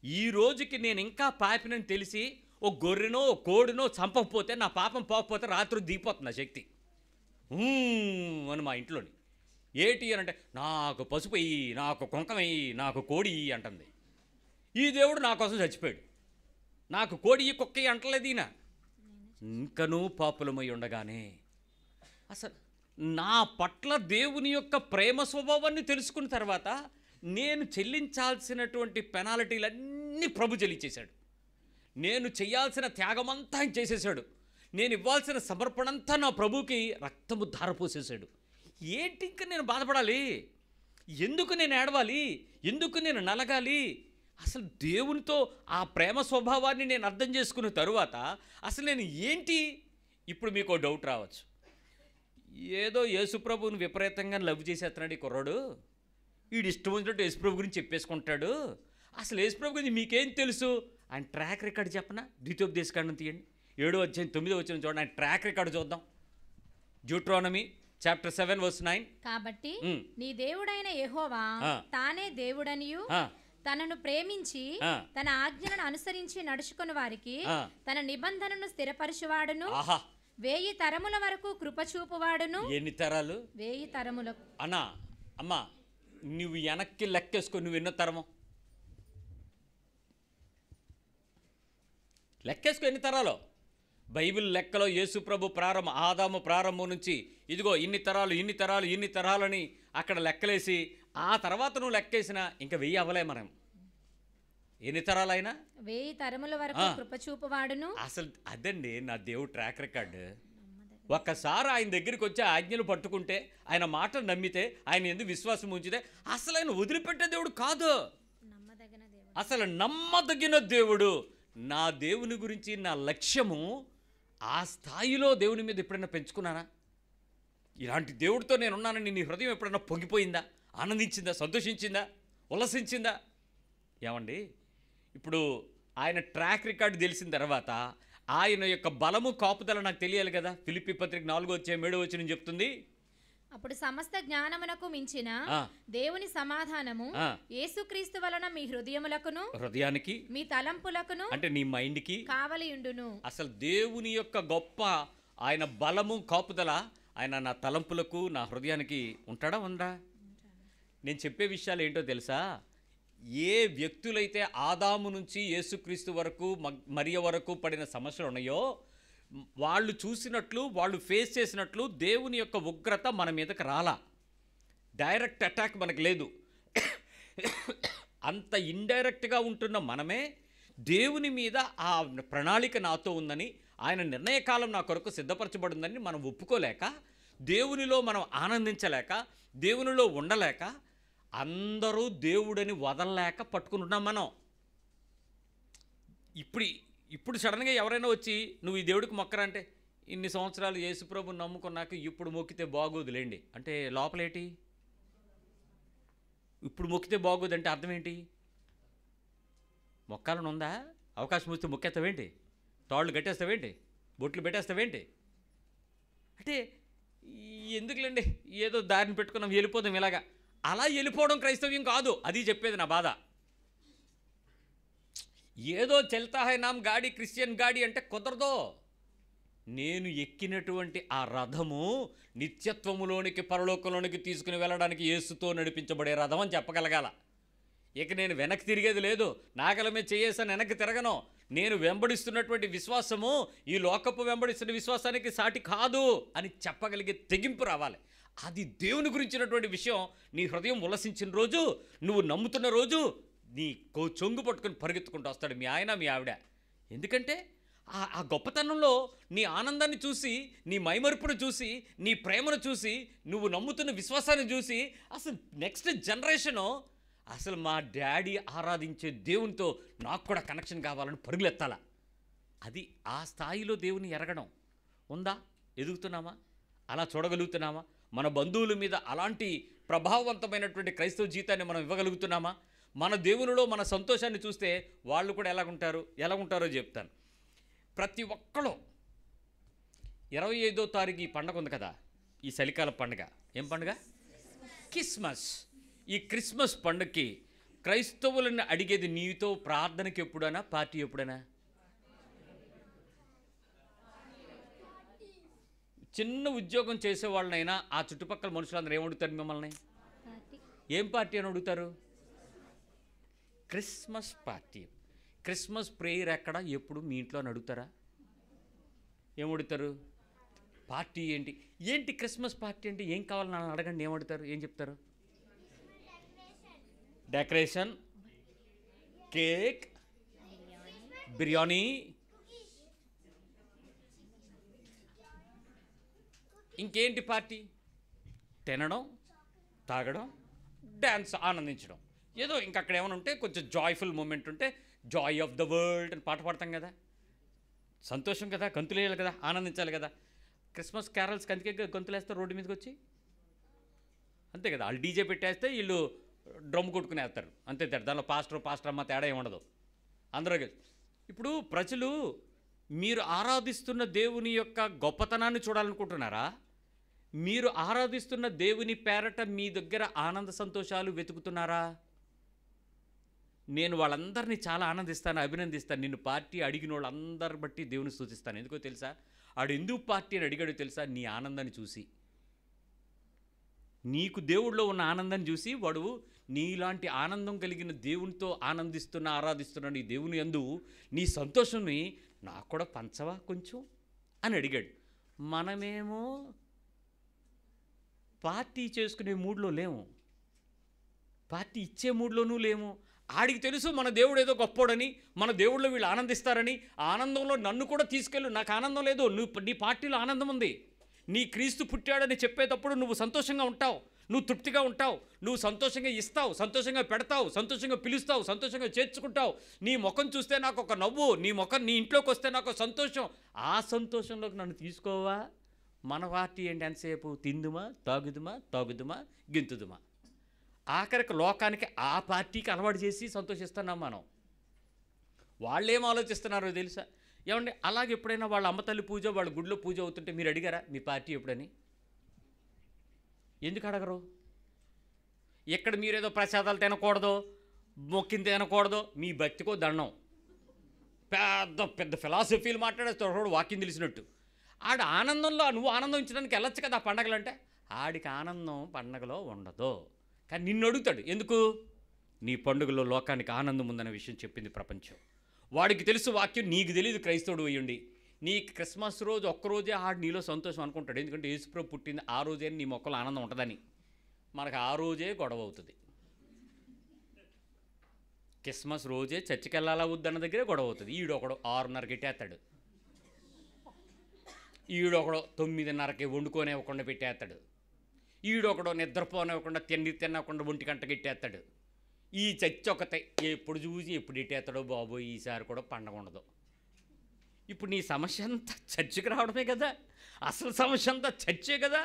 ఈ రోజుకి నేను ఇంకా పాపినని తెలిసి ఓ గొర్రెనో ఓ కోడినో చంపకపోతే, నా పాపం పోకపోతే రాత్రి దిగిపోతుంది నా శక్తి అని మా ఇంట్లోని. ఏటి అని అంటే, నాకు పసుపు వెయ్యి, నాకు కుంకం వెయ్యి, నాకు కోడి అంటుంది. ఈ దేవుడు నా కోసం చచ్చిపోయాడు. నాకు కోడి కుక్క అంటలేదు ఈయన. ఇంకనూ పాపులమై ఉండగానే అసలు నా పట్ల దేవుని యొక్క ప్రేమ స్వభావాన్ని తెలుసుకున్న తర్వాత నేను చెల్లించాల్సినటువంటి పెనాల్టీలన్నీ ప్రభు చెల్లించేశాడు. నేను చేయాల్సిన త్యాగమంతా ఆయన చేసేసాడు. నేను ఇవ్వాల్సిన సమర్పణంతా నా ప్రభుకి రక్తము ధారపోసేసాడు. ఏంటి ఇంకా నేను బాధపడాలి? ఎందుకు నేను ఏడవాలి, ఎందుకు నేను నలగాలి? అసలు దేవునితో ఆ ప్రేమ స్వభావాన్ని నేను అర్థం చేసుకున్న తరువాత అసలు నేను ఏంటి? ఇప్పుడు మీకు డౌట్ రావచ్చు, ఏదో యేసుప్రభుని విపరీతంగా లవ్ చేసేస్తున్నాడు ఈ కుర్రాడు, వీడు ఇష్టం వచ్చినట్టు యేసుప్రభు గురించి చెప్పేసుకుంటాడు. అసలు యేసుప్రభు గురించి మీకేం తెలుసు? ఆయన ట్రాక్ రికార్డ్ చెప్పనా? ద్వితీయోపదేశకాండం తీయండి, 7వ అధ్యాయం 9వ వచనం చూడండి. ఆయన ట్రాక్ రికార్డ్ చూద్దాం. Deuteronomy chapter 7 verse 9. కాబట్టి నీ దేవుడైన యెహోవా తానే దేవుడనియు తనను ప్రేమించి తన ఆజ్ఞలను అనుసరించి నడుచుకుని వారికి తన నిబంధనను స్థిరపరచువాడును, 1000 తరముల వరకు కృప చూపువాడును. ఎన్ని తరాలు? 1000 తరములకు. అన్నా అమ్మా, నువ్వు వెనక్కి లెక్కేసుకో, నువ్వు ఎన్నో తరము లెక్కేసుకో, ఎన్ని తరాలు? బైబిల్ లెక్కలో యేసు ప్రభు ఆదాము ప్రారంభం నుంచి ఇదిగో ఇన్ని తరాలు ఇన్ని తరాలు ఇన్ని తరాలని అక్కడ లెక్కలేసి ఆ తర్వాత నువ్వు లెక్కేసినా ఇంకా 1000 అవ్వలే. మనం ఎన్ని తరాలైనా 1000 తరముల వరకు కృప చూపువాడును. అసలు అదండి నా దేవుడు ట్రాక్ రికార్డ్. ఒక్కసారి ఆయన దగ్గరికి వచ్చి ఆజ్ఞలు పట్టుకుంటే, ఆయన మాటలు నమ్మితే, ఆయన ఎందుకు విశ్వాసం ఉంచితే అసలు ఆయన వదిలిపెట్టే దేవుడు కాదు, అసలు నమ్మదగిన దేవుడు. నా దేవుని గురించి నా లక్ష్యము ఆ స్థాయిలో దేవుని మీద ఎప్పుడైనా పెంచుకున్నానా? ఇలాంటి దేవుడితో నేనున్నానని నీ హృదయం ఎప్పుడైనా పొంగిపోయిందా? ఆనందించిందా? సంతోషించిందా? ఉల్లసించిందా? ఏమండి, ఇప్పుడు ఆయన ట్రాక్ రికార్డు తెలిసిన తర్వాత ఆయన యొక్క బలము కాపుదల నాకు తెలియాలి కదా. ఫిలిప్పీ పత్రిక 4వ అధ్యాయం 7వ వచనం చెప్తుంది, అప్పుడు సమస్త జ్ఞానమునకు మించిన దేవుని సమాధానము యేసుక్రీస్తు వలన మీ హృదయానికి మీ తలంపులకును, అంటే నీ మైండ్కి కావలియుండును. అసలు దేవుని యొక్క గొప్ప ఆయన బలము కాపుదల ఆయన నా తలంపులకు నా హృదయానికి ఉంటాడా ఉందా? నేను చెప్పే విషయాలు ఏంటో తెలుసా? ఏ వ్యక్తులైతే ఆదాము నుంచి యేసుక్రీస్తు వరకు మరియ వరకు పడిన సమస్యలు ఉన్నాయో వాళ్ళు చూసినట్లు, వాళ్ళు ఫేస్ చేసినట్లు దేవుని యొక్క ఉగ్రత మన మీదకి రాలా. డైరెక్ట్ అటాక్ మనకు లేదు. అంత ఇండైరెక్ట్గా ఉంటున్న మనమే దేవుని మీద ఆ ప్రణాళిక నాతో ఉందని, ఆయన నిర్ణయకాలం నా కొరకు సిద్ధపరచబడిందని మనం ఒప్పుకోలేక, దేవునిలో మనం ఆనందించలేక, దేవునిలో ఉండలేక, అందరూ దేవుడని వదలలేక పట్టుకుంటున్నాం మనం. ఇప్పుడు సడన్గా ఎవరైనా వచ్చి నువ్వు ఈ దేవుడికి మొక్కరా అంటే, ఇన్ని సంవత్సరాలు యేసుప్రభుని నమ్ముకున్నాక ఇప్పుడు మొక్కితే బాగోదులేండి అంటే లోపలేంటి? ఇప్పుడు మొక్కితే బాగోదు అంటే అర్థం ఏంటి? మొక్కాలని ఉందా? అవకాశం వస్తే మొక్కేస్తావేంటి? తాళ్ళు కట్టేస్తావేంటి? బొట్లు పెట్టేస్తావేంటి? అంటే ఎందుకులేండి, ఏదో దారిని పెట్టుకున్నాం వెళ్ళిపోదాం ఇలాగా. అలా వెళ్ళిపోవడం క్రైస్తవ్యం కాదు, అది చెప్పేది నా బాధ. ఏదో చల్తా హై నామ్ గాడి, క్రిస్టియన్ గాడి అంటే కుదరదో. నేను ఎక్కినటువంటి ఆ రథము నిత్యత్వములోనికి, పరలోకంలోనికి తీసుకుని వెళ్ళడానికి యేసుతో నడిపించబడే రథం అని చెప్పగలగాల. ఇక నేను వెనక్కి తిరిగేది లేదు, నాగలమే చేయేసాను వెనక్కి తిరగను. నేను వెంబడిస్తున్నటువంటి విశ్వాసము ఈ లోకపు వెంబడిస్తున్న విశ్వాసానికి సాటి కాదు అని చెప్పగలిగే తెగింపు రావాలి. అది దేవుని గురించినటువంటి విషయం. నీ హృదయం ఉల్లసించిన రోజు, నువ్వు నమ్ముతున్న రోజు, నీ చొంగు పట్టుకొని పరిగెత్తుకుంటూ వస్తాడు మీ ఆయన మీ ఆవిడ. ఎందుకంటే ఆ గొప్పతనంలో నీ ఆనందాన్ని చూసి, నీ మైమరుపును చూసి, నీ ప్రేమను చూసి, నువ్వు నమ్ముతున్న విశ్వాసాన్ని చూసి అసలు నెక్స్ట్ జనరేషను అసలు మా డాడీ ఆరాధించే దేవునితో నాకు కూడా కనెక్షన్ కావాలని పరుగులెత్తాల. అది ఆ స్థాయిలో దేవుని ఎరగడం ఉందా? ఎదుగుతున్నామా? అలా చూడగలుగుతున్నామా? మన బంధువుల మీద అలాంటి ప్రభావవంతమైనటువంటి క్రైస్తవ జీవితాన్ని మనం ఇవ్వగలుగుతున్నామా? మన దేవునిలో మన సంతోషాన్ని చూస్తే వాళ్ళు కూడా ఎలా ఉంటారో చెప్తాను. ప్రతి ఒక్కళ్ళు 25వ తారీఖు ఈ పండగ ఉంది కదా, ఈ చలికాల పండుగ. ఏం పండుగ? క్రిస్మస్. ఈ క్రిస్మస్ పండుగకి క్రైస్తవులను అడిగేది, నీతో ప్రార్థనకి ఎప్పుడైనా, పార్టీ ఎప్పుడైనా? చిన్న ఉద్యోగం చేసేవాళ్ళనైనా ఆ చుట్టుపక్కల మనుషులందరూ ఏమడుగుతారు మిమ్మల్ని? ఏం పార్టీ అని అడుగుతారు? Christmas party. క్రిస్మస్ ప్రేయర్ ఎక్కడ, ఎప్పుడు మీ ఇంట్లో అని అడుగుతారా? ఏమడుగుతారు? పార్టీ ఏంటి క్రిస్మస్ పార్టీ అంటే ఏం కావాలి నన్ను అడగండి, ఏమడుగుతారు? ఏం చెప్తారు? డెకరేషన్, కేక్, బిర్యానీ, ఇంకేంటి పార్టీ? తినడం, తాగడం, డ్యాన్స్ ఆనందించడం. ఏదో ఇంక అక్కడ ఏమైనా ఉంటే కొంచెం జాయ్ఫుల్ మూమెంట్ ఉంటే జాయ్ ఆఫ్ ద వరల్డ్ అని పాట పాడతాం కదా, సంతోషం కదా, గంతులేయాలి కదా, ఆనందించాలి కదా. క్రిస్మస్ క్యారల్స్కి అందుకే గంతులేస్తారు రోడ్డు మీదకి వచ్చి, అంతే కదా. వాళ్ళు డీజే పెట్టేస్తే వీళ్ళు డ్రమ్ కొట్టుకుని వేస్తారు, అంతే తేడా. దానిలో పాస్టర్ అమ్మ తేడా ఏమి ఉండదు, అందరూ. ఇప్పుడు ప్రజలు మీరు ఆరాధిస్తున్న దేవుని యొక్క గొప్పతనాన్ని చూడాలనుకుంటున్నారా? మీరు ఆరాధిస్తున్న దేవుని పేరట మీ దగ్గర ఆనంద సంతోషాలు వెతుకుతున్నారా? నేను వాళ్ళందరినీ చాలా ఆనందిస్తాను, అభినందిస్తాను. నిన్ను పార్టీ అడిగిన వాళ్ళందరి బట్టి దేవుని స్తుతిస్తాను. ఎందుకో తెలుసా? ఆడు ఎందుకు పార్టీ అని అడిగాడు తెలుసా? నీ ఆనందాన్ని చూసి, నీకు దేవుడిలో ఉన్న ఆనందాన్ని చూసి వాడు నీలాంటి ఆనందం కలిగిన దేవునితో ఆనందిస్తున్న ఆరాధిస్తున్న నీ దేవుని యందు నీ సంతోషాన్ని నాకు కూడా పంచవా కొంచెం అని అడిగాడు. మనమేమో పార్టీ చేసుకునే మూడ్లో లేము, పార్టీ ఇచ్చే మూడ్లోనూ లేము. ఆడికి తెలుసు మన దేవుడు ఏదో గొప్పోడని, మన దేవుళ్ళు వీళ్ళు ఆనందిస్తారని. ఆ ఆనందంలో నన్ను కూడా తీసుకెళ్ళు, నాకు ఆనందం లేదు, నీ పార్టీలో ఆనందం ఉంది. నీ క్రీస్తు పుట్టాడని చెప్పేటప్పుడు నువ్వు సంతోషంగా ఉంటావు, నువ్వు తృప్తిగా ఉంటావు, నువ్వు సంతోషంగా ఇస్తావు, సంతోషంగా పెడతావు, సంతోషంగా పిలుస్తావు, సంతోషంగా చేర్చుకుంటావు. నీ ముఖం చూస్తే నాకు ఒక నవ్వు, నీ ముఖం నీ ఇంట్లోకి వస్తే నాకు సంతోషం. ఆ సంతోషంలోకి నన్ను తీసుకోవా? మన పార్టీ ఏంటి? ఎంతసేపు తిందుమా, తాగుదుమా, గింతుదుమా. ఆఖరికి లోకానికి ఆ పార్టీకి అలవాటు చేసి సంతోషిస్తున్నాం మనం. వాళ్ళు ఏం ఆలోచిస్తున్నారో తెలుసా? ఏమండి, అలాగే ఎప్పుడైనా వాళ్ళ అమ్మతల్లి పూజ, వాళ్ళ గుడిలో పూజ అవుతుంటే మీరు అడిగారా మీ పార్టీ ఎప్పుడని? ఎందుకు అడగరు? ఎక్కడ మీరేదో ప్రసాదాలు తినకూడదో, మొక్కింది తినకూడదో, మీ భక్తికో దండం. పెద్ద ఫిలాసఫీలు మాట్లాడేస్తాడు వాక్యం తెలిసినట్టు. ఆడ ఆనందంలో నువ్వు ఆనందించడానికి వెళ్ళొచ్చు కదా ఆ పండగలు అంటే. ఆడికి ఆనందం పండగలో ఉండదు. కానీ నిన్ను అడుగుతాడు, ఎందుకు? నీ పండుగలో లోకానికి ఆనందం ఉందనే విషయం చెప్పింది ప్రపంచం. వాడికి తెలుసు వాక్యం, నీకు తెలియదు. క్రైస్తవుడు అయ్యుండి నీ క్రిస్మస్ రోజు ఒక్కరోజే ఆడు నీలో సంతోషం అనుకుంటాడు. ఎందుకంటే యేసుప్రభు పుట్టింది ఆ రోజే నీ మొక్కలో ఆనందం ఉంటుందని. మనకు ఆ రోజే గొడవ అవుతుంది. క్రిస్మస్ రోజే చర్చికి వెళ్ళాలా వద్దన్న దగ్గరే గొడవ అవుతుంది. ఈడొకడు 6:30కి పెట్టేస్తాడు, ఈడొకడు 9:30కి వండుకొని ఇవ్వకుండా పెట్టేస్తాడు, ఈడొకడు నిద్రపోనివ్వకుండా తినకుండా 1 గంటకి పెట్టేస్తాడు. ఈ చర్చ ఒకతే ఎప్పుడు చూసి ఎప్పుడు పెట్టేస్తాడో బాబోయ్, ఈసారి కూడా పండగ ఉండదు. ఇప్పుడు నీ సమస్య అంతా చర్చికి రావడమే కదా, అసలు సమస్య అంతా చర్చే కదా.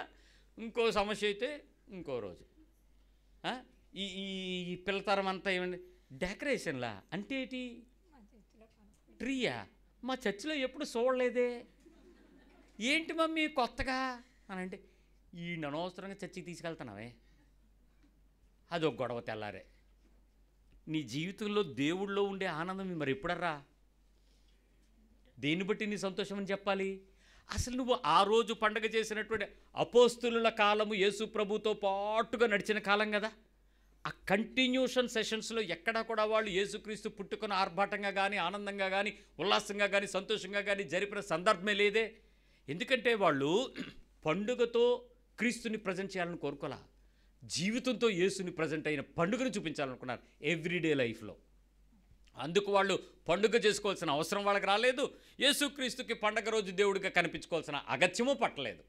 ఇంకో సమస్య అయితే ఇంకో రోజు. ఈ పిల్లతరం అంతా ఏమండి డెకరేషన్లా అంటే ఏంటి? ట్రీయా? మా చర్చిలో ఎప్పుడు చూడలేదే, ఏంటి మమ్మీ కొత్తగా అని అంటే, ఈ అనవసరంగా చర్చికి తీసుకెళ్తున్నావే, అదొక గొడవ. తెల్లారే నీ జీవితంలో దేవుళ్ళో ఉండే ఆనందం మరి ఎప్పుడర్రా? దేన్ని బట్టి నీ సంతోషం అని చెప్పాలి? అసలు నువ్వు ఆ రోజు పండగ చేసినటువంటి అపోస్తులుల కాలము యేసు ప్రభుతో పాటుగా నడిచిన కాలం కదా. ఆ కంటిన్యూషన్ సెషన్స్లో ఎక్కడా కూడా వాళ్ళు యేసుక్రీస్తు పుట్టుకొని ఆర్భాటంగా కానీ, ఆనందంగా కానీ, ఉల్లాసంగా కానీ, సంతోషంగా కానీ జరిపిన సందర్భమే లేదే. ఎందుకంటే వాళ్ళు పండుగతో క్రీస్తుని ప్రజెంట్ చేయాలని కోరుకోలే, జీవితంతో యేసుని ప్రజెంట్ అయిన పండుగను చూపించాలనుకున్నారు ఎవ్రీడే లైఫ్లో. అందుకు వాళ్ళు పండుగ చేసుకోవాల్సిన అవసరం వాళ్ళకి రాలేదు. యేసుక్రీస్తుకి పండగ రోజు దేవుడిగా కనిపించుకోవాల్సిన అగత్యమూ పట్టలేదు.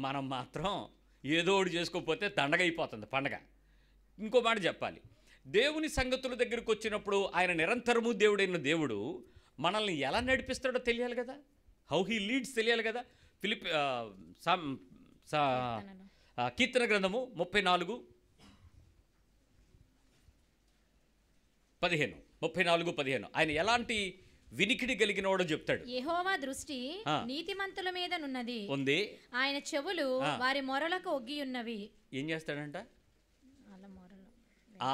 మనం మాత్రం ఏదో ఒకటి చేసుకోకపోతే దండగ అయిపోతుంది పండగ. ఇంకో మాట చెప్పాలి, దేవుని సంగతుల దగ్గరికి వచ్చినప్పుడు ఆయన నిరంతరము దేవుడైన దేవుడు మనల్ని ఎలా నడిపిస్తాడో తెలియాలి కదా. హౌ హీ లీడ్స్ తెలియాలి కదా. కీర్తన గ్రంథము 34:15 ఆయన ఎలాంటి వినికిడి కలిగిన వాడో చెప్తాడు. యెహోవా దృష్టి నీతిమంతుల మీద ఉంది, ఆయన చెవులు వారి మొరలకు ఒగ్గి ఉన్నవి. ఏం చేస్తాడంట?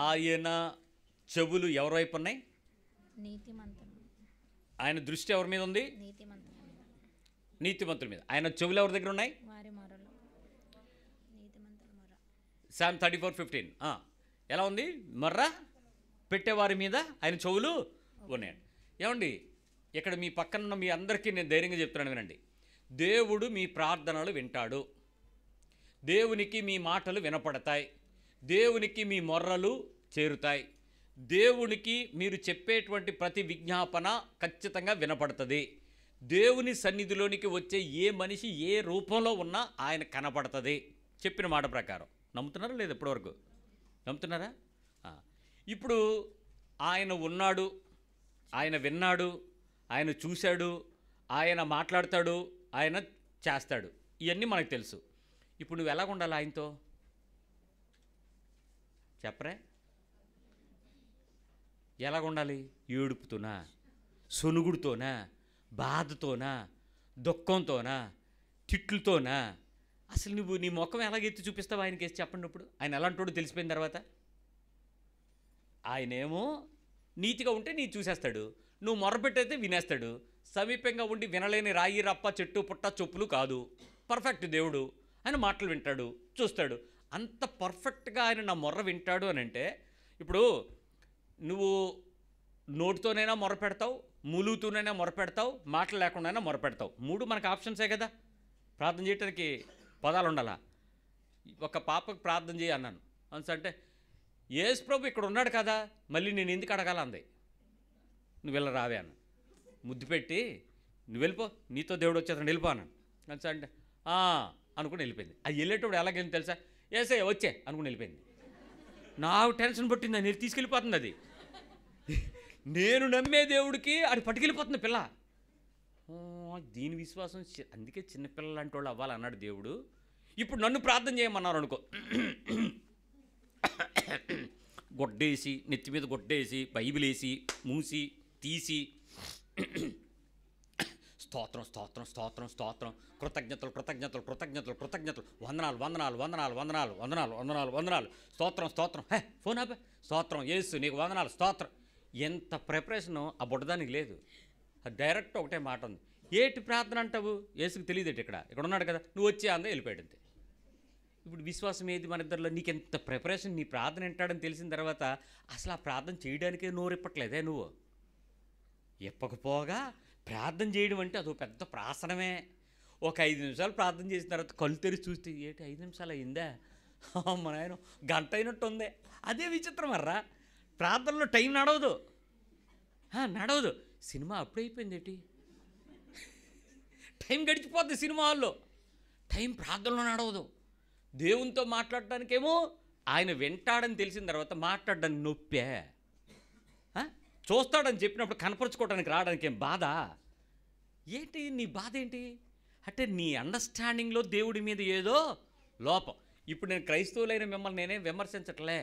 ఆయన చెవులు ఎవరి వైపు ఉన్నాయి? ఆయన దృష్టి ఎవరి మీద ఉంది? నీతిమంతుల మీద. ఆయన చెవులు ఎవరి దగ్గర ఉన్నాయి? Psalm 34:15 ఎలా ఉంది? మర్ర పెట్టేవారి మీద ఆయన చెవులు ఉన్నాయండి. ఏమండి, ఇక్కడ మీ పక్కన మీ అందరికీ నేను ధైర్యంగా చెప్తున్నాను వినండి. దేవుడు మీ ప్రార్థనలు వింటాడు, దేవునికి మీ మాటలు వినపడతాయి, దేవునికి మీ మొర్రలు చేరుతాయి, దేవునికి మీరు చెప్పేటువంటి ప్రతి విజ్ఞాపన ఖచ్చితంగా వినపడుతుంది. దేవుని సన్నిధిలోనికి వచ్చే ఏ మనిషి ఏ రూపంలో ఉన్నా ఆయన కనపడుతుంది చెప్పిన మాట ప్రకారం. నమ్ముతున్నారా లేదు? ఇప్పటివరకు నమ్ముతున్నారా? ఇప్పుడు ఆయన ఉన్నాడు, ఆయన విన్నాడు, ఆయన చూశాడు, ఆయన మాట్లాడతాడు, ఆయన చేస్తాడు, ఇవన్నీ మనకు తెలుసు. ఇప్పుడు నువ్వు ఎలాగ ఉండాలి ఆయనతో చెప్పరే? ఎలాగ ఉండాలి? ఏడుపుతోనా, సొనుగుడుతోనా, బాధతోనా, దుఃఖంతోనా, తిట్లతోనా? అసలు నువ్వు నీ ముఖం ఎలాగెత్తి చూపిస్తావు ఆయనకి వేసి చెప్పండి. ఇప్పుడు ఆయన ఎలాంటోడు తెలిసిపోయిన తర్వాత ఆయనేమో నీతిగా ఉంటే నీ చూసేస్తాడు, నువ్వు మొరపెట్టయితే వినేస్తాడు. సమీపంగా ఉండి వినలేని రాయి రప్ప చెట్టు పుట్ట చొప్పులు కాదు, పర్ఫెక్ట్ దేవుడు. ఆయన మాటలు వింటాడు, చూస్తాడు. అంత పర్ఫెక్ట్గా ఆయన నా మొర్ర వింటాడు అని అంటే, ఇప్పుడు నువ్వు నోటితోనైనా మొర పెడతావు, మూలుగుతూనైనా మొర పెడతావు, మాటలు లేకుండానైనా మొర పెడతావు. మూడు మనకు ఆప్షన్సే కదా. ప్రార్థన చేయడానికి పదాలు ఉండాలా? ఒక పాపకు ప్రార్థన చేయి అన్నాను అంటే, యేసు ప్రభు ఇక్కడ ఉన్నాడు కదా, మళ్ళీ నేను ఎందుకు అడగాల అంది. నువ్వు వెళ్ళ రావే అన్న, ముద్దు పెట్టి నువ్వు వెళ్ళిపో, నీతో దేవుడు వచ్చేస్తాడు, వెళ్ళిపో అన్నాను. అంటే అనుకుని వెళ్ళిపోయింది. అది వెళ్ళేటప్పుడు ఎలాగైంది తెలుసా? ఏసే వచ్చే అనుకుని వెళ్ళిపోయింది. నాకు టెన్షన్ పట్టింది, నేను తీసుకెళ్ళిపోతుంది అది. నేను నమ్మే దేవుడికి అది పట్టుకెళ్ళిపోతుంది పిల్ల. దీని విశ్వాసం, అందుకే చిన్నపిల్లలు లాంటి వాళ్ళు అవ్వాలన్నాడు దేవుడు. ఇప్పుడు నన్ను ప్రార్థన చేయమన్నారు అనుకో, గొడ్డేసి, నెత్తి మీద గొడ్డేసి, బైబిల్ వేసి, మూసి, తీసి, స్తోత్రం స్తోత్రం స్తోత్రం స్తోత్రం, కృతజ్ఞతలు కృతజ్ఞతలు కృతజ్ఞతలు కృతజ్ఞతలు, వందనాలు వందనాలు వందనాలు వందనాలు వందనాలు వందనాలు వందనాలు, స్తోత్రం స్తోత్రం, ఫోన్ ఆపే, స్తోత్రం యేసు నీకు వందనాలు స్తోత్రం. ఎంత ప్రిపరేషను ఆ బుడ్డదానికి లేదు. అది డైరెక్ట్ ఒకటే మాట ఉంది. ఏటి ప్రార్థన అంటావు? యేసుకు తెలియదేటి, ఇక్కడ ఉన్నాడు కదా, నువ్వు వచ్చే అందే వెళ్ళిపోయాడు అంతే. ఇప్పుడు విశ్వాసం ఏది మన ఇద్దరిలో? నీకు ఎంత ప్రిపరేషన్, నీ ప్రార్థన వింటాడని తెలిసిన తర్వాత అసలు ఆ ప్రార్థన చేయడానికే నోరెప్పట్లేదే నువ్వు. ఎప్పకపోగా ప్రార్థన చేయడం అంటే అదో పెద్ద ప్రాసనమే. ఒక 5 నిమిషాలు ప్రార్థన చేసిన తర్వాత కళ్ళు తెరిచి చూస్తే ఏంటి 5 నిమిషాలు అయిందా, మన ఆయన గంట అయినట్టు ఉంది. అదే విచిత్రం మర్రా, ప్రార్థనలో టైం నడవదు, నడవదు. సినిమా అప్పుడైపోయింది ఏంటి, టైం గడిచిపోద్ది సినిమా హాల్లో, టైం ప్రార్థనలో నడవదు. దేవునితో మాట్లాడటానికేమో ఆయన వింటాడని తెలిసిన తర్వాత మాట్లాడడానికి నొప్పే. చూస్తాడని చెప్పినప్పుడు కనపరుచుకోవడానికి రావడానికి ఏం బాధ ఏంటి? నీ బాధ ఏంటి అంటే నీ అండర్స్టాండింగ్లో దేవుడి మీద ఏదో లోపం. ఇప్పుడు నేను క్రైస్తవులైన మిమ్మల్ని నేనే విమర్శించట్లే.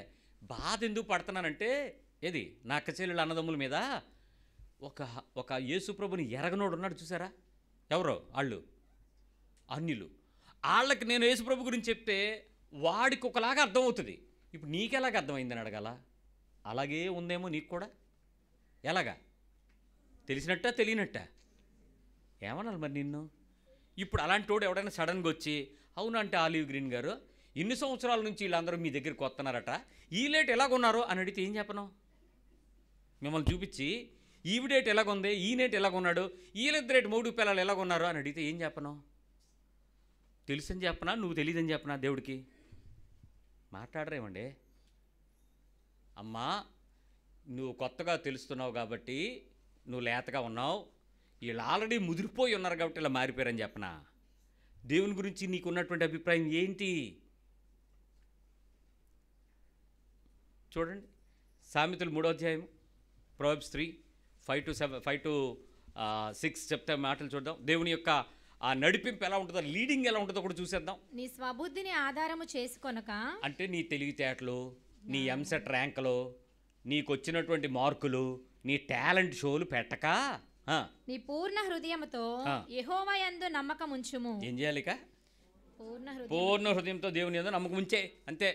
బాధ ఎందుకు పడుతున్నానంటే, ఏది నా అక్కచెల్లెళ్ళ అన్నదమ్ముల మీద ఒక యేసుప్రభుని ఎరగనోడు ఉన్నాడు చూసారా? ఎవరో వాళ్ళు అన్యులు. వాళ్ళకి నేను యేసుప్రభు గురించి చెప్తే వాడికి ఒకలాగా అర్థమవుతుంది. ఇప్పుడు నీకెలాగ అర్థమైందని అడగాల? అలాగే ఉందేమో నీకు కూడా. ఎలాగా? తెలిసినట్టా తెలియనట్టా? ఏమనాలి మరి నిన్ను? ఇప్పుడు అలాంటి వాడు ఎవడైనా సడన్గా వచ్చి, అవునంటే ఆలివ్ గ్రీన్ గారు ఇన్ని సంవత్సరాల నుంచి వీళ్ళందరూ మీ దగ్గరికి వస్తున్నారట, ఈ లేట్ ఎలాగున్నారో అని అడిగితే ఏం చెప్పను? మిమ్మల్ని చూపించి ఈవిడేట్ ఎలాగుంది, ఈ నేట్ ఎలాగున్నాడు, వీళ్ళిద్దరేటు 3 పిల్లలు ఎలాగున్నారు అని అడిగితే ఏం చెప్పను? తెలుసని చెప్పనా, నువ్వు తెలియదని చెప్పనా? దేవుడికి మాట్లాడరేమండి. అమ్మా నువ్వు కొత్తగా తెలుస్తున్నావు కాబట్టి నువ్వు లేతగా ఉన్నావు, వీళ్ళు ఆల్రెడీ ముదిరిపోయి ఉన్నారు కాబట్టి ఇలా మారిపోయారని చెప్పనా? దేవుని గురించి నీకున్నటువంటి అభిప్రాయం ఏంటి? చూడండి, సామెతలు 3వ అధ్యాయం, ప్రొవర్బ్స్ 3 5 to 6 చెప్తే మాటలు చూద్దాం. దేవుని యొక్క ఆ నడిపింపు ఎలా ఉంటుందో, లీడింగ్ ఎలా ఉంటుందో కూడా చూసేద్దాం. నీ స్వబుద్ధిని ఆధారము చేసుకొనక, అంటే నీ తెలివితేటలు, నీ ఎంసెట్ ర్యాంకులు, నీకు వచ్చినటువంటి మార్కులు, నీ టాలెంట్ షోలు పెట్టక నీ పూర్ణ హృదయముతో యెహోవా యందు నమ్మకం ఉంచుము. ఏం చేయాలి? పూర్ణ హృదయంతో దేవుని యందు నమ్మకం ఉంచే, అంతే.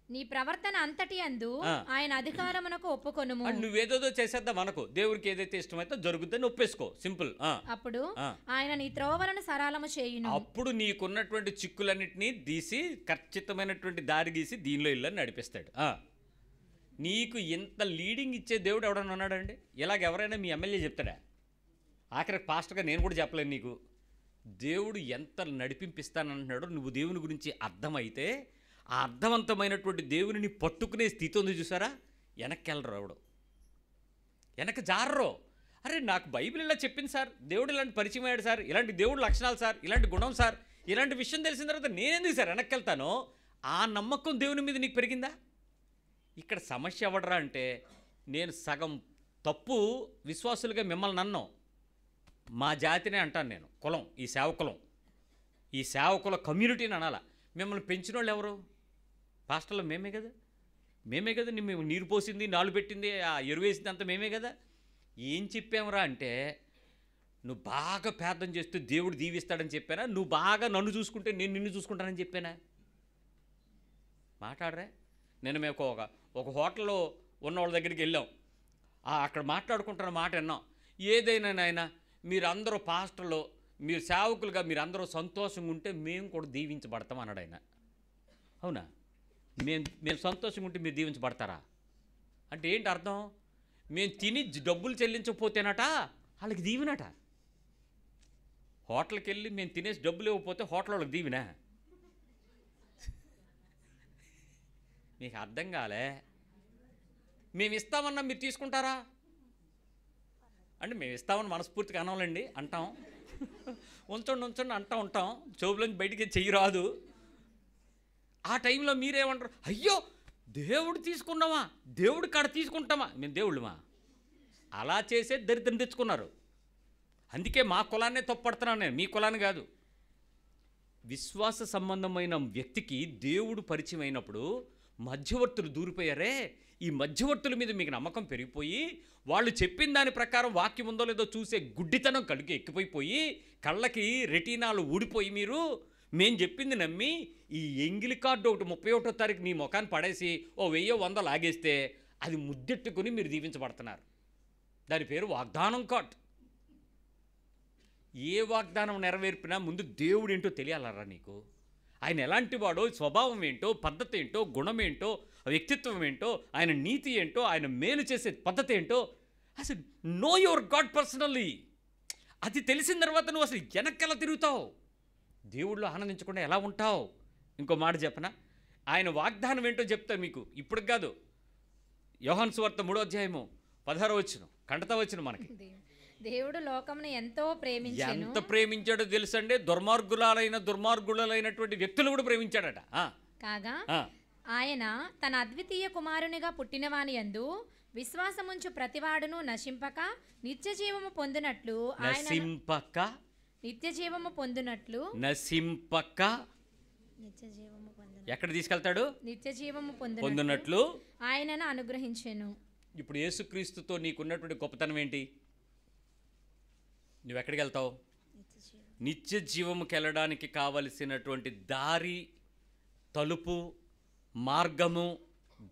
నీ ప్రవర్తన అంతటి యందు ఆయన అధికారమునకు ఒప్పుకొనుము. నువ్వేదో చేసేద్దాం మనకు, దేవుడికి ఏదైతే ఇష్టమైతే జరుగుతుందని ఒప్పేసుకో, సింపుల్. అప్పుడు ఆయన నీ త్రోవలను సరళము చేయును. అప్పుడు నీకున్నటువంటి చిక్కులన్నింటినీ తీసి ఖచ్చితమైనటువంటి దారి గీసి దీనిలో ఇల్లని నడిపిస్తాడు. నీకు ఇంత లీడింగ్ ఇచ్చే దేవుడు ఎవడన్నా ఉన్నాడండి? ఇలాగ ఎవరైనా మీ ఎమ్మెల్యే చెప్తాడా? ఆఖరికి పాస్టర్గా నేను కూడా చెప్పలేను నీకు. దేవుడు ఎంత నడిపింపిస్తానంటున్నాడో నువ్వు దేవుని గురించి అర్థమైతే, ఆ అర్థవంతమైనటువంటి దేవుని పట్టుకునే స్థితి ఉంది చూసారా, వెనక్కి వెళ్ళరు ఎవడు, వెనక్కి జారరు. అరే నాకు బైబిల్ ఇలా చెప్పింది సార్, దేవుడు ఇలాంటి పరిచయం అయ్యాడు సార్, ఇలాంటి దేవుడు లక్షణాలు సార్, ఇలాంటి గుణం సార్, ఇలాంటి విషయం తెలిసిన తర్వాత నేనెందుకు సార్ వెనక్కి వెళ్తానో? ఆ నమ్మకం దేవుని మీద నీకు పెరిగిందా? ఇక్కడ సమస్య ఎవడరా అంటే, నేను సగం తప్పు విశ్వాసులుగా మిమ్మల్ని అన్నాం, మా జాతినే అంటాను నేను, కులం, ఈ సేవకుల కమ్యూనిటీని అనాల. మిమ్మల్ని పెంచిన వాళ్ళు ఎవరు? పాస్టర్లు మేమే కదా, మేము నీరు పోసింది, నాలు పెట్టింది, ఆ ఎరువు వేసింది అంతా మేమే కదా. ఏం చెప్పామురా అంటే, నువ్వు బాగా ప్రార్థన చేస్తూ దేవుడు దీవిస్తాడని చెప్పానా? నువ్వు బాగా నన్ను చూసుకుంటే నేను నిన్ను చూసుకుంటానని చెప్పానా? మాట్లాడరే. నేను మేము ఒక హోటల్లో ఉన్న వాళ్ళ దగ్గరికి వెళ్ళాం. అక్కడ మాట్లాడుకుంటున్న మాట విన్నాం. ఏదైనా నాయనా మీరందరూ పాస్టర్లు, మీరు సేవకులుగా మీరందరూ సంతోషంగా ఉంటే మేము కూడా దీవించబడతాం అన్నాడు ఆయన. అవునా? మేము సంతోషంగా ఉంటే మీరు దీవించబడతారా అంటే ఏంటి అర్థం? మేము తిని డబ్బులు చెల్లించకపోతేనట వాళ్ళకి దీవినట. హోటల్కి వెళ్ళి మేము తినేసి డబ్బులు ఇవ్వకపోతే హోటల్ వాళ్ళకి దీవినా? మీకు అర్థం కాలే. మేము ఇస్తామన్నా మీరు తీసుకుంటారా అంటే, మేము ఇస్తామని మనస్ఫూర్తిగా అనాలండి, అంటాం. ఉంచండి అంటూ ఉంటాం, చెవులోంచి బయటికి చెయ్యి రాదు. ఆ టైంలో మీరేమంటారు? అయ్యో దేవుడు తీసుకున్నామా, దేవుడి కాడ తీసుకుంటామా? మేము దేవుళ్ళమా? అలా చేసే దరిద్రం తెచ్చుకున్నారు. అందుకే మా కులాన్నే తప్పడుతున్నాను నేను, మీ కులాన్ని కాదు. విశ్వాస సంబంధమైన వ్యక్తికి దేవుడు పరిచయం అయినప్పుడు మధ్యవర్తులు దూరిపోయారే, ఈ మధ్యవర్తుల మీద మీకు నమ్మకం పెరిగిపోయి, వాళ్ళు చెప్పిన దాని ప్రకారం వాక్యం ఉందో లేదో చూసే గుడ్డితనం కడిగి ఎక్కిపోయిపోయి, కళ్ళకి రెటీనాలు ఊడిపోయి, మేము చెప్పింది నమ్మి ఈ ఎంగిలి కార్డు ఒకటి 31వ తారీఖు మీ ముఖాన్ని పడేసి 1000 లాగేస్తే అది ముద్దెట్టుకుని మీరు దీవించబడుతున్నారు. దాని పేరు వాగ్దానం కార్డ్. ఏ వాగ్దానం నెరవేర్పినా ముందు దేవుడు ఏంటో తెలియాలరా నీకు. ఆయన ఎలాంటి వాడో, స్వభావం ఏంటో, పద్ధతి ఏంటో, గుణం ఏంటో, వ్యక్తిత్వం ఏంటో, ఆయన నీతి ఏంటో, ఆయన మేలు చేసే పద్ధతి ఏంటో, అసలు నో యువర్ గాడ్ పర్సనల్లీ. అది తెలిసిన తర్వాత నువ్వు అసలు వెనక్కెలా తిరుగుతావు, దేవుళ్ళు ఆనందించకుండా ఎలా ఉంటావు? ఇంకో మాట చెప్పనా? ఆయన వాగ్దానం ఏంటో చెప్తా మీకు, ఇప్పుడు కాదు. యోహాను సువార్త 3వ అధ్యాయము 16వ వచనం, కంటతా వచ్చిన మనకి. దేవుడు లోకమును ఎంతో ప్రేమించాడు. ఎంత ప్రేమించాడో తెలుసండి. దుర్మార్గులైనటువంటి వ్యక్తులు కూడా ప్రేమించాడట. కాగా ఆయన తన అద్వితీయ కుమారునిగా పుట్టినవాని యందు విశ్వాసముంచు ప్రతివాడును నశింపక నిత్య జీవము పొందినట్లు ఎక్కడ తీసుకెళ్తాడు? నిత్య జీవము పొందినట్లు ఆయనను అనుగ్రహించెను. ఇప్పుడు యేసుక్రీస్తుతో నీకున్నటువంటి గొప్పతనం ఏంటి? నువ్వు ఎక్కడికి వెళ్తావు? నిత్య జీవముకి వెళ్ళడానికి కావలసినటువంటి దారి, తలుపు, మార్గము,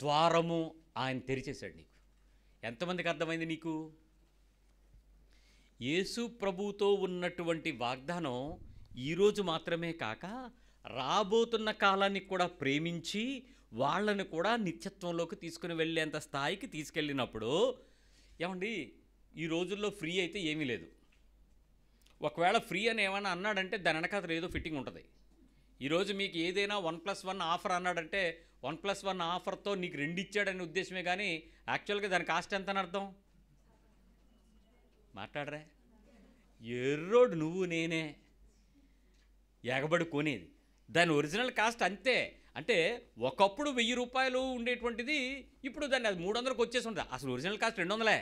ద్వారము ఆయన తెరిచేశాడు నీకు. ఎంతమందికి అర్థమైంది నీకు? యేసు ప్రభువుతో ఉన్నటువంటి వాగ్దానం ఈరోజు మాత్రమే కాక రాబోతున్న కాలానికి కూడా ప్రేమించి వాళ్ళని కూడా నిత్యత్వంలోకి తీసుకుని వెళ్ళేంత స్థాయికి తీసుకెళ్ళినప్పుడు, ఏమండి ఈ రోజుల్లో ఫ్రీ అయితే ఏమీ లేదు. ఒకవేళ ఫ్రీ అని ఏమైనా అన్నాడంటే దాని వెనకాల ఏదో ఫిట్టింగ్ ఉంటుంది. ఈరోజు మీకు ఏదైనా 1+1 ఆఫర్ అన్నాడంటే 1+1 ఆఫర్తో నీకు 2 ఇచ్చాడనే ఉద్దేశమే కానీ యాక్చువల్గా దాని కాస్ట్ ఎంత అని అర్థం? మాట్లాడరా. ఎర్రోడు నువ్వు నేనే ఎగబడి కొనేది. దాని ఒరిజినల్ కాస్ట్ అంతే. అంటే ఒకప్పుడు 1000 రూపాయలు ఉండేటువంటిది ఇప్పుడు దాన్ని అది 300కి వచ్చేసి ఉంటుంది. అసలు ఒరిజినల్ కాస్ట్ 200.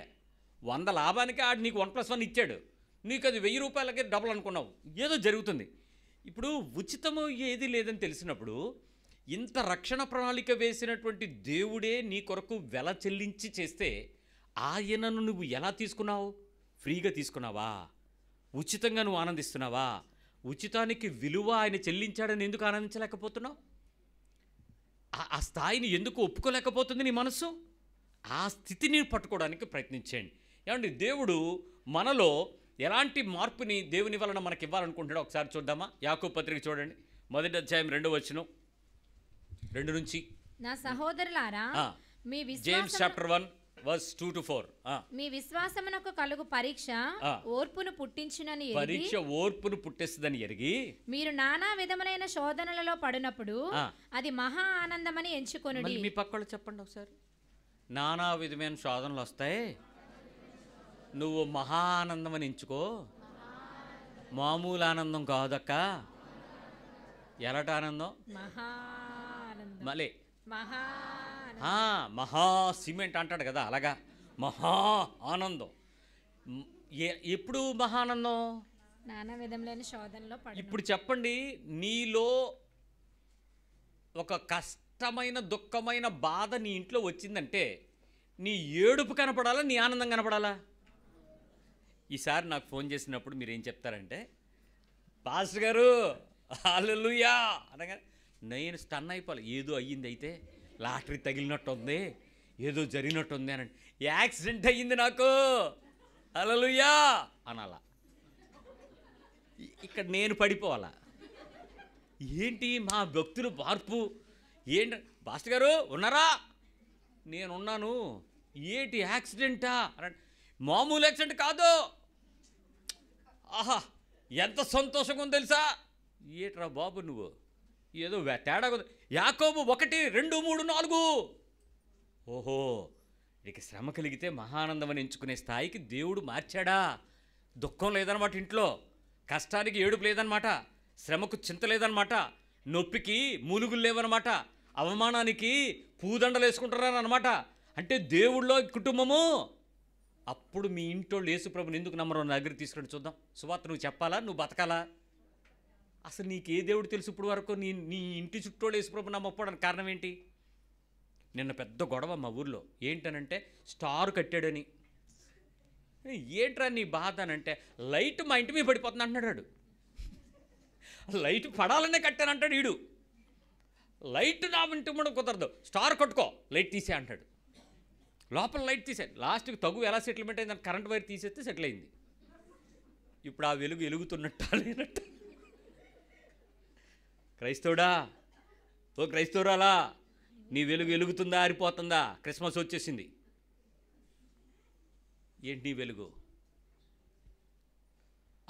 100 లాభానికి ఆడు నీకు 1+1 ఇచ్చాడు, నీకు అది 1000 రూపాయలకే డబుల్ అనుకున్నావు. ఏదో జరుగుతుంది. ఇప్పుడు ఉచితము ఏది లేదని తెలిసినప్పుడు, ఇంత రక్షణ ప్రణాళిక వేసినటువంటి దేవుడే నీ కొరకు వెల చెల్లించి చేస్తే ఆయనను నువ్వు ఎలా తీసుకున్నావు? ఫ్రీగా తీసుకున్నావా? ఉచితంగా నువ్వు ఆనందిస్తున్నావా? ఉచితానికి విలువ ఆయన చెల్లించాడని ఎందుకు ఆనందించలేకపోతున్నావు? ఆ స్థాయిని ఎందుకు ఒప్పుకోలేకపోతుంది నీ మనస్సు? ఆ స్థితిని పట్టుకోవడానికి ప్రయత్నించండి. ఏమండి, దేవుడు మనలో ఎలాంటి మార్పుని దేవుని వలన మనకి ఇవ్వాలనుకుంటున్నాడో ఒకసారి చూద్దామా? యాకోబు పత్రిక చూడండి, 1వ అధ్యాయం 2వ వచనం, 2 నుంచి. నా సహోదరులారా, మీ జేమ్స్ చాప్టర్ 1 verse 2-4. మీ విశ్వాసమునకు కలుగు పరీక్ష ఓర్పును పుట్టించునని ఎరిగి, పరీక్ష ఓర్పును పుట్టిస్తుందని ఎరిగి, మీరు నానా విధములైన శోధనలలో పడినప్పుడు అది మహా ఆనందమని ఎంచుకొనుడి. మీ పక్కన చెప్పండి ఒకసారి. నానా విధమైన శోధనలు వస్తాయి, నువ్వు మహా ఆనందం అని ఎంచుకో. మామూలు ఆనందం కాదక్క. ఎలాంటి ఆనందం? మహానందం. మళ్ళీ మహా సిమెంట్ అంటాడు కదా, అలాగా మహా ఆనందం. ఎప్పుడు మహానందం? నానా విధములైన శోధనలో పడును. ఇప్పుడు చెప్పండి, నీలో ఒక కష్టమైన దుఃఖమైన బాధ నీ ఇంట్లో వచ్చిందంటే నీ ఏడుపు కనపడాలా, నీ ఆనందం కనపడాలా? ఈసారి నాకు ఫోన్ చేసినప్పుడు మీరు ఏం చెప్తారంటే, పాస్టర్ గారు హల్లెలూయా అనగా నేను స్టన్ అయిపోవాలి. ఏదో అయ్యింది, అయితే లాటరీ తగిలినట్టు ఉంది, ఏదో జరిగినట్టు ఉంది అని. యాక్సిడెంట్ అయ్యింది నాకు, హల్లెలూయా అనాలా? ఇక్కడ నేను పడిపోవాలా? ఏంటి మా భక్తులు మార్పు ఏంటి? పాస్టర్ గారు ఉన్నారా? నేనున్నాను. ఏంటి యాక్సిడెంటా? మామూలు యాక్సిడెంట్ కాదు. ఆహా ఎంత సంతోషంగా ఉంది తెలుసా? ఏట్రా బాబు నువ్వు, ఏదో తేడా ఉంది. యాకోబు 1, 2, 3, 4. ఓహో, ఇక శ్రమ కలిగితే మహానందం అని ఎంచుకునే స్థాయికి దేవుడు మార్చాడా? దుఃఖం లేదనమాట, ఇంట్లో కష్టానికి ఏడుపు లేదనమాట, శ్రమకు చింత లేదనమాట, నొప్పికి మూలుగులు లేవనమాట, అవమానానికి పూదండలు వేసుకుంటారనమాట. అంటే దేవుళ్ళో కుటుంబము. అప్పుడు మీ ఇంటోళ్ళు యేసుప్రభుని ఎందుకు నమ్మరో నా దగ్గర తీసుకుని చూద్దాం. సువార్త నువ్వు చెప్పాలా, నువ్వు బతకాలా? అసలు నీకు ఏ దేవుడు తెలుసు ఇప్పుడు వరకు? నీ ఇంటి చుట్టూ యేసుప్రభు నమ్మకపోవడానికి కారణం ఏంటి? నిన్న పెద్ద గొడవ మా ఊర్లో. ఏంటనంటే స్టార్ కట్టాడని. ఏంట్రా నీ బాధ అనంటే, లైట్ మా ఇంటి మీద పడిపోతుంది అంటున్నాడు. లైట్ పడాలనే కట్టానంటాడు వీడు. లైట్ నా ఇంటి మీద కుదరదు, స్టార్ కట్టుకో, లైట్ తీసే అంటాడు. లోపల లైట్ తీసే, లాస్ట్కి తగు ఎలా సెటిల్మెంట్ అయిందని కరెంట్ వైర్ తీసేస్తే సెటిల్ అయింది. ఇప్పుడు ఆ వెలుగు వెలుగుతున్నట్ట లేనట్టు. క్రైస్తవుడా, ఓ క్రైస్తవురాలా, నీ వెలుగు వెలుగుతుందా, ఆరిపోతుందా? క్రిస్మస్ వచ్చేసింది. ఏంటి నీ వెలుగు?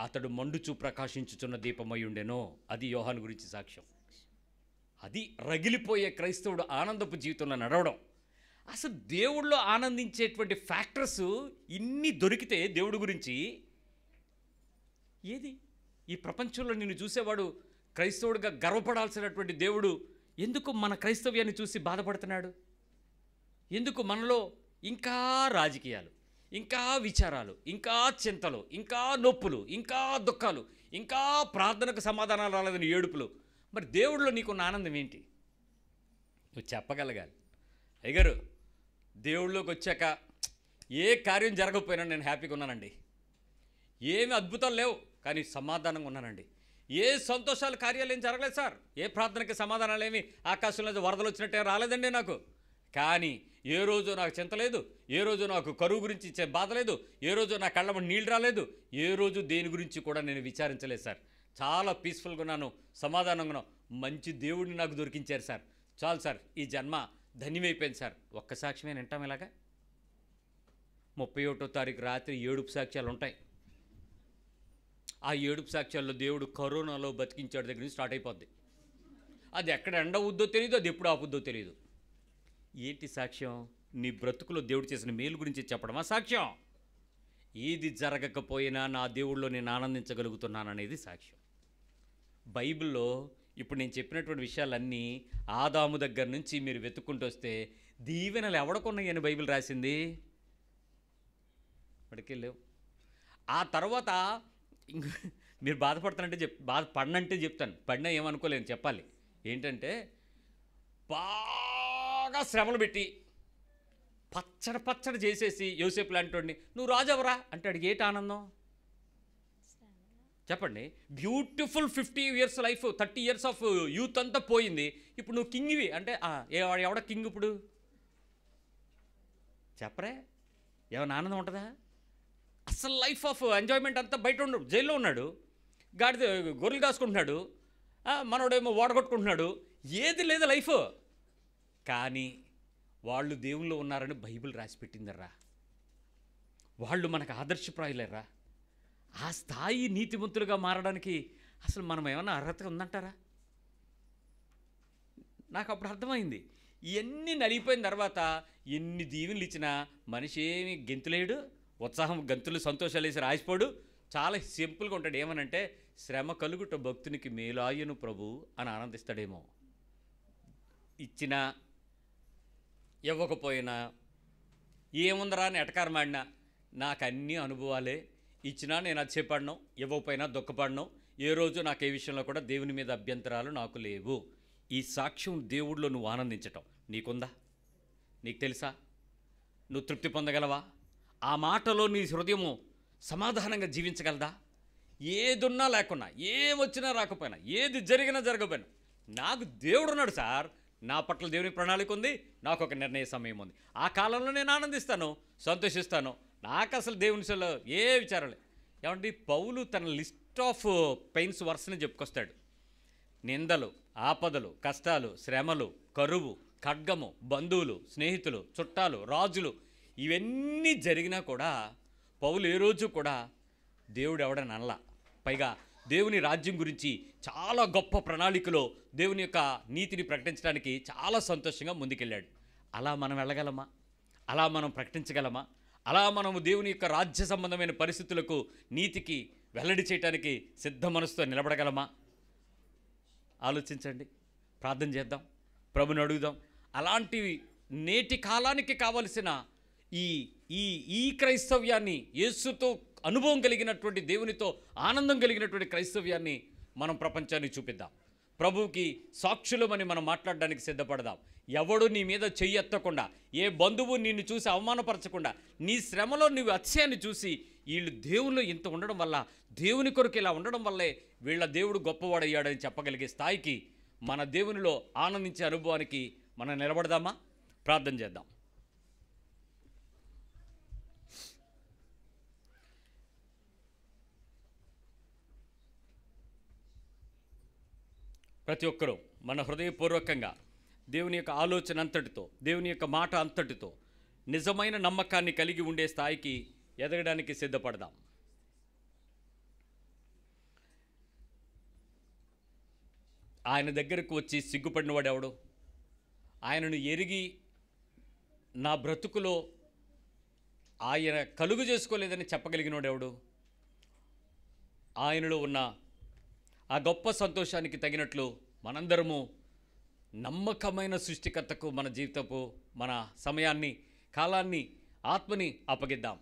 అతడు మండుచు ప్రకాశించుచున్న దీపమై ఉండెనో, అది యోహాను గురించి సాక్ష్యం. అది రగిలిపోయే క్రైస్తవుడు ఆనందపు జీవితంలో నడవడం. అసలు దేవుళ్ళో ఆనందించేటువంటి ఫ్యాక్టర్స్ ఇన్ని దొరికితే దేవుడి గురించి ఏది? ఈ ప్రపంచంలో నిన్ను చూసేవాడు క్రైస్తవుడిగా గర్వపడాల్సినటువంటి దేవుడు ఎందుకు మన క్రైస్తవ్యాన్ని చూసి బాధపడుతున్నాడు? ఎందుకు మనలో ఇంకా రాజకీయాలు, ఇంకా విచారాలు, ఇంకా చింతలు, ఇంకా నొప్పులు, ఇంకా దుఃఖాలు, ఇంకా ప్రార్థనకు సమాధానాలు రాలేదని ఏడుపులు? మరి దేవుడిలో నీకున్న ఆనందం ఏంటి? నువ్వు చెప్పగలగాలి. అయ్యగారు, దేవుళ్ళలోకి వచ్చాక ఏ కార్యం జరగకపోయినా నేను హ్యాపీగా ఉన్నానండి. ఏమి అద్భుతాలు లేవు, కానీ సమాధానంగా ఉన్నానండి. ఏ సంతోషాలు కార్యాలు ఏం జరగలేదు సార్. ఏ ప్రార్థనకి సమాధానాలు ఏమి ఆకాశంలో వరదలు వచ్చినట్టే రాలేదండి నాకు. కానీ ఏ రోజు నాకు చింత లేదు, ఏ రోజు నాకు కరువు గురించి బాధ లేదు, ఏ రోజు నా కళ్ళ నీళ్ళు రాలేదు, ఏ రోజు దేని గురించి కూడా నేను విచారించలేదు సార్. చాలా పీస్ఫుల్గా ఉన్నాను, సమాధానంగా ఉన్నాను. మంచి దేవుడిని నాకు దొరికించారు సార్. చాలు సార్, ఈ జన్మ ధన్యమైపోయింది సార్. ఒక్క సాక్ష్యమే వింటాం. ఇలాగా 31వ తారీఖు రాత్రి ఏడుపు సాక్ష్యాలు ఉంటాయి. ఆ ఏడుపు సాక్ష్యాల్లో దేవుడు కరోనాలో బతికించాడు దగ్గర నుంచి స్టార్ట్ అయిపోద్ది. అది ఎక్కడ ఎండ అవుద్దో తెలియదు, అది ఎప్పుడు ఆపుద్దో తెలియదు. ఏంటి సాక్ష్యం? నీ బ్రతుకులో దేవుడు చేసిన మేలు గురించి చెప్పడమా సాక్ష్యం? ఏది జరగకపోయినా నా దేవుళ్ళో నేను ఆనందించగలుగుతున్నాననేది సాక్ష్యం. బైబిల్లో ఇప్పుడు నేను చెప్పినటువంటి విషయాలన్నీ ఆదాము దగ్గర నుంచి మీరు వెతుక్కుంటూ వస్తే దీవెనలు ఎవడకున్నాయని బైబిల్ రాసింది? వాడికి లేవు. ఆ తర్వాత మీరు బాధపడుతానంటే బాధపడినంటే చెప్తాను, పడినా ఏమనుకోలేను చెప్పాలి. ఏంటంటే బాగా శ్రమలు పెట్టి పచ్చడి చేసేసి యోసేపు లాంటి వాడిని నువ్వు రాజవరా అంటే అడిగి ఏంటి ఆనందం చెప్పండి? Beautiful 50 years life, 30 years of youth అంతా పోయింది. ఇప్పుడు నువ్వు కింగ్వి అంటే ఎవడ కింగ్ ఇప్పుడు చెప్పరే? ఏమైనా ఆనందం ఉంటుందా? అసలు లైఫ్ ఆఫ్ ఎంజాయ్మెంట్ అంతా బయట ఉన్నాడు, జైల్లో ఉన్నాడు, గాడిద గొర్రెలు కాసుకుంటున్నాడు, మనోడేమో ఓడగొట్టుకుంటున్నాడు, ఏది లేదు లైఫ్. కానీ వాళ్ళు దేవుళ్ళు ఉన్నారని బైబిల్ రాసి పెట్టిందర్రా. వాళ్ళు మనకు ఆదర్శప్రాయులేరా. ఆ స్థాయి నీతిమంతులుగా మారడానికి అసలు మనం ఏమన్నా అర్హత ఉందంటారా? నాకు అప్పుడు అర్థమైంది. ఇవన్నీ నలిగిపోయిన తర్వాత ఎన్ని దీవెనలు ఇచ్చినా మనిషి ఏమి గెంతులేడు, ఉత్సాహం గంతులు సంతోషాలు వేసి రాసిపోడు. చాలా సింపుల్గా ఉంటాడు. ఏమనంటే శ్రమ కలుగుట భక్తునికి మేలాయను ప్రభు అని ఆనందిస్తాడేమో. ఇచ్చిన ఇవ్వకపోయినా, ఏముందరా అని ఎటకారమాడినా, నాకు అన్ని అనుభవాలే. ఇచ్చినా నేను అతిశయపడను, ఇవ్వకపోయినా దుఃఖపడను. ఏ రోజు నాకు ఏ విషయంలో కూడా దేవుని మీద అభ్యంతరాలు నాకు లేవు. ఈ సాక్ష్యం దేవుడిలో నువ్వు ఆనందించటం నీకుందా? నీకు తెలుసా? నువ్వు తృప్తి పొందగలవా? ఆ మాటలో నీ హృదయము సమాధానంగా జీవించగలదా? ఏదున్నా లేకున్నా, ఏమొచ్చినా రాకపోయినా, ఏది జరిగినా జరగకపోయినా, నాకు దేవుడు ఉన్నాడు సార్, నా పట్ల దేవుని ప్రణాళిక ఉంది, నాకు ఒక నిర్ణయ సమయం ఉంది. ఆ కాలంలో నేను ఆనందిస్తాను, సంతోషిస్తాను. నాకు అసలు దేవుని విషయంలో ఏ విచారాలే. ఏమంటే పౌలు తన లిస్ట్ ఆఫ్ పెయిన్స్ వర్స్ని చెప్పుకొస్తాడు. నిందలు, ఆపదలు, కష్టాలు, శ్రమలు, కరువు, ఖడ్గము, బంధువులు, స్నేహితులు, చుట్టాలు, రాజులు, ఇవన్నీ జరిగినా కూడా పౌలు ఏ రోజు కూడా దేవుడు ఎవడని అనలా. పైగా దేవుని రాజ్యం గురించి చాలా గొప్ప ప్రణాళికలో దేవుని యొక్క నీతిని ప్రకటించడానికి చాలా సంతోషంగా ముందుకెళ్ళాడు. అలా మనం వెళ్ళగలమా? అలా మనం ప్రకటించగలమా? అలా మనము దేవుని యొక్క రాజ్య సంబంధమైన పరిస్థితులకు, నీతికి వెల్లడి చేయడానికి సిద్ధ మనసుతో నిలబడగలమా? ఆలోచించండి, ప్రార్థన చేద్దాం, ప్రభుని అడుగుదాం. అలాంటి నేటి కాలానికి కావలసిన ఈ ఈ ఈ క్రైస్తవ్యాన్ని, యేసుతో అనుభవం కలిగినటువంటి, దేవునితో ఆనందం కలిగినటువంటి క్రైస్తవ్యాన్ని మనం ప్రపంచానికి చూపిద్దాం. ప్రభువుకి సాక్షులమని మనం మాట్లాడడానికి సిద్ధపడదాం. ఎవడు నీ మీద చెయ్యి ఎత్తకుండా, ఏ బంధువు నిన్ను చూసి అవమానపరచకుండా, నీ శ్రమలో నువ్వు అతిశయాన్ని చూసి, వీళ్ళు దేవుళ్ళు ఇంత ఉండడం వల్ల, దేవుని కొరకు ఇలా ఉండడం వల్లే వీళ్ళ దేవుడు గొప్పవాడయ్యాడని చెప్పగలిగే స్థాయికి, మన దేవునిలో ఆనందించే అనుభవానికి మనం నిలబడదామా? ప్రార్థన చేద్దాం. ప్రతి ఒక్కరూ మన హృదయపూర్వకంగా దేవుని యొక్క ఆలోచన అంతటితో, దేవుని యొక్క మాట అంతటితో నిజమైన నమ్మకాన్ని కలిగి ఉండే స్థాయికి ఎదగడానికి సిద్ధపడదాం. ఆయన దగ్గరకు వచ్చి సిగ్గుపడినవాడు ఎవడు? ఆయనను ఎరిగి నా బ్రతుకులో ఆయన కలుగు చేసుకోలేదని చెప్పగలిగినవాడు ఎవడు? ఆయనలో ఉన్న ఆ గొప్ప సంతోషానికి తగినట్లు మనందరము నమ్మకమైన సృష్టికర్తకు మన జీవితపు, మన సమయాన్ని, కాలాన్ని, ఆత్మని అప్పగిద్దాం.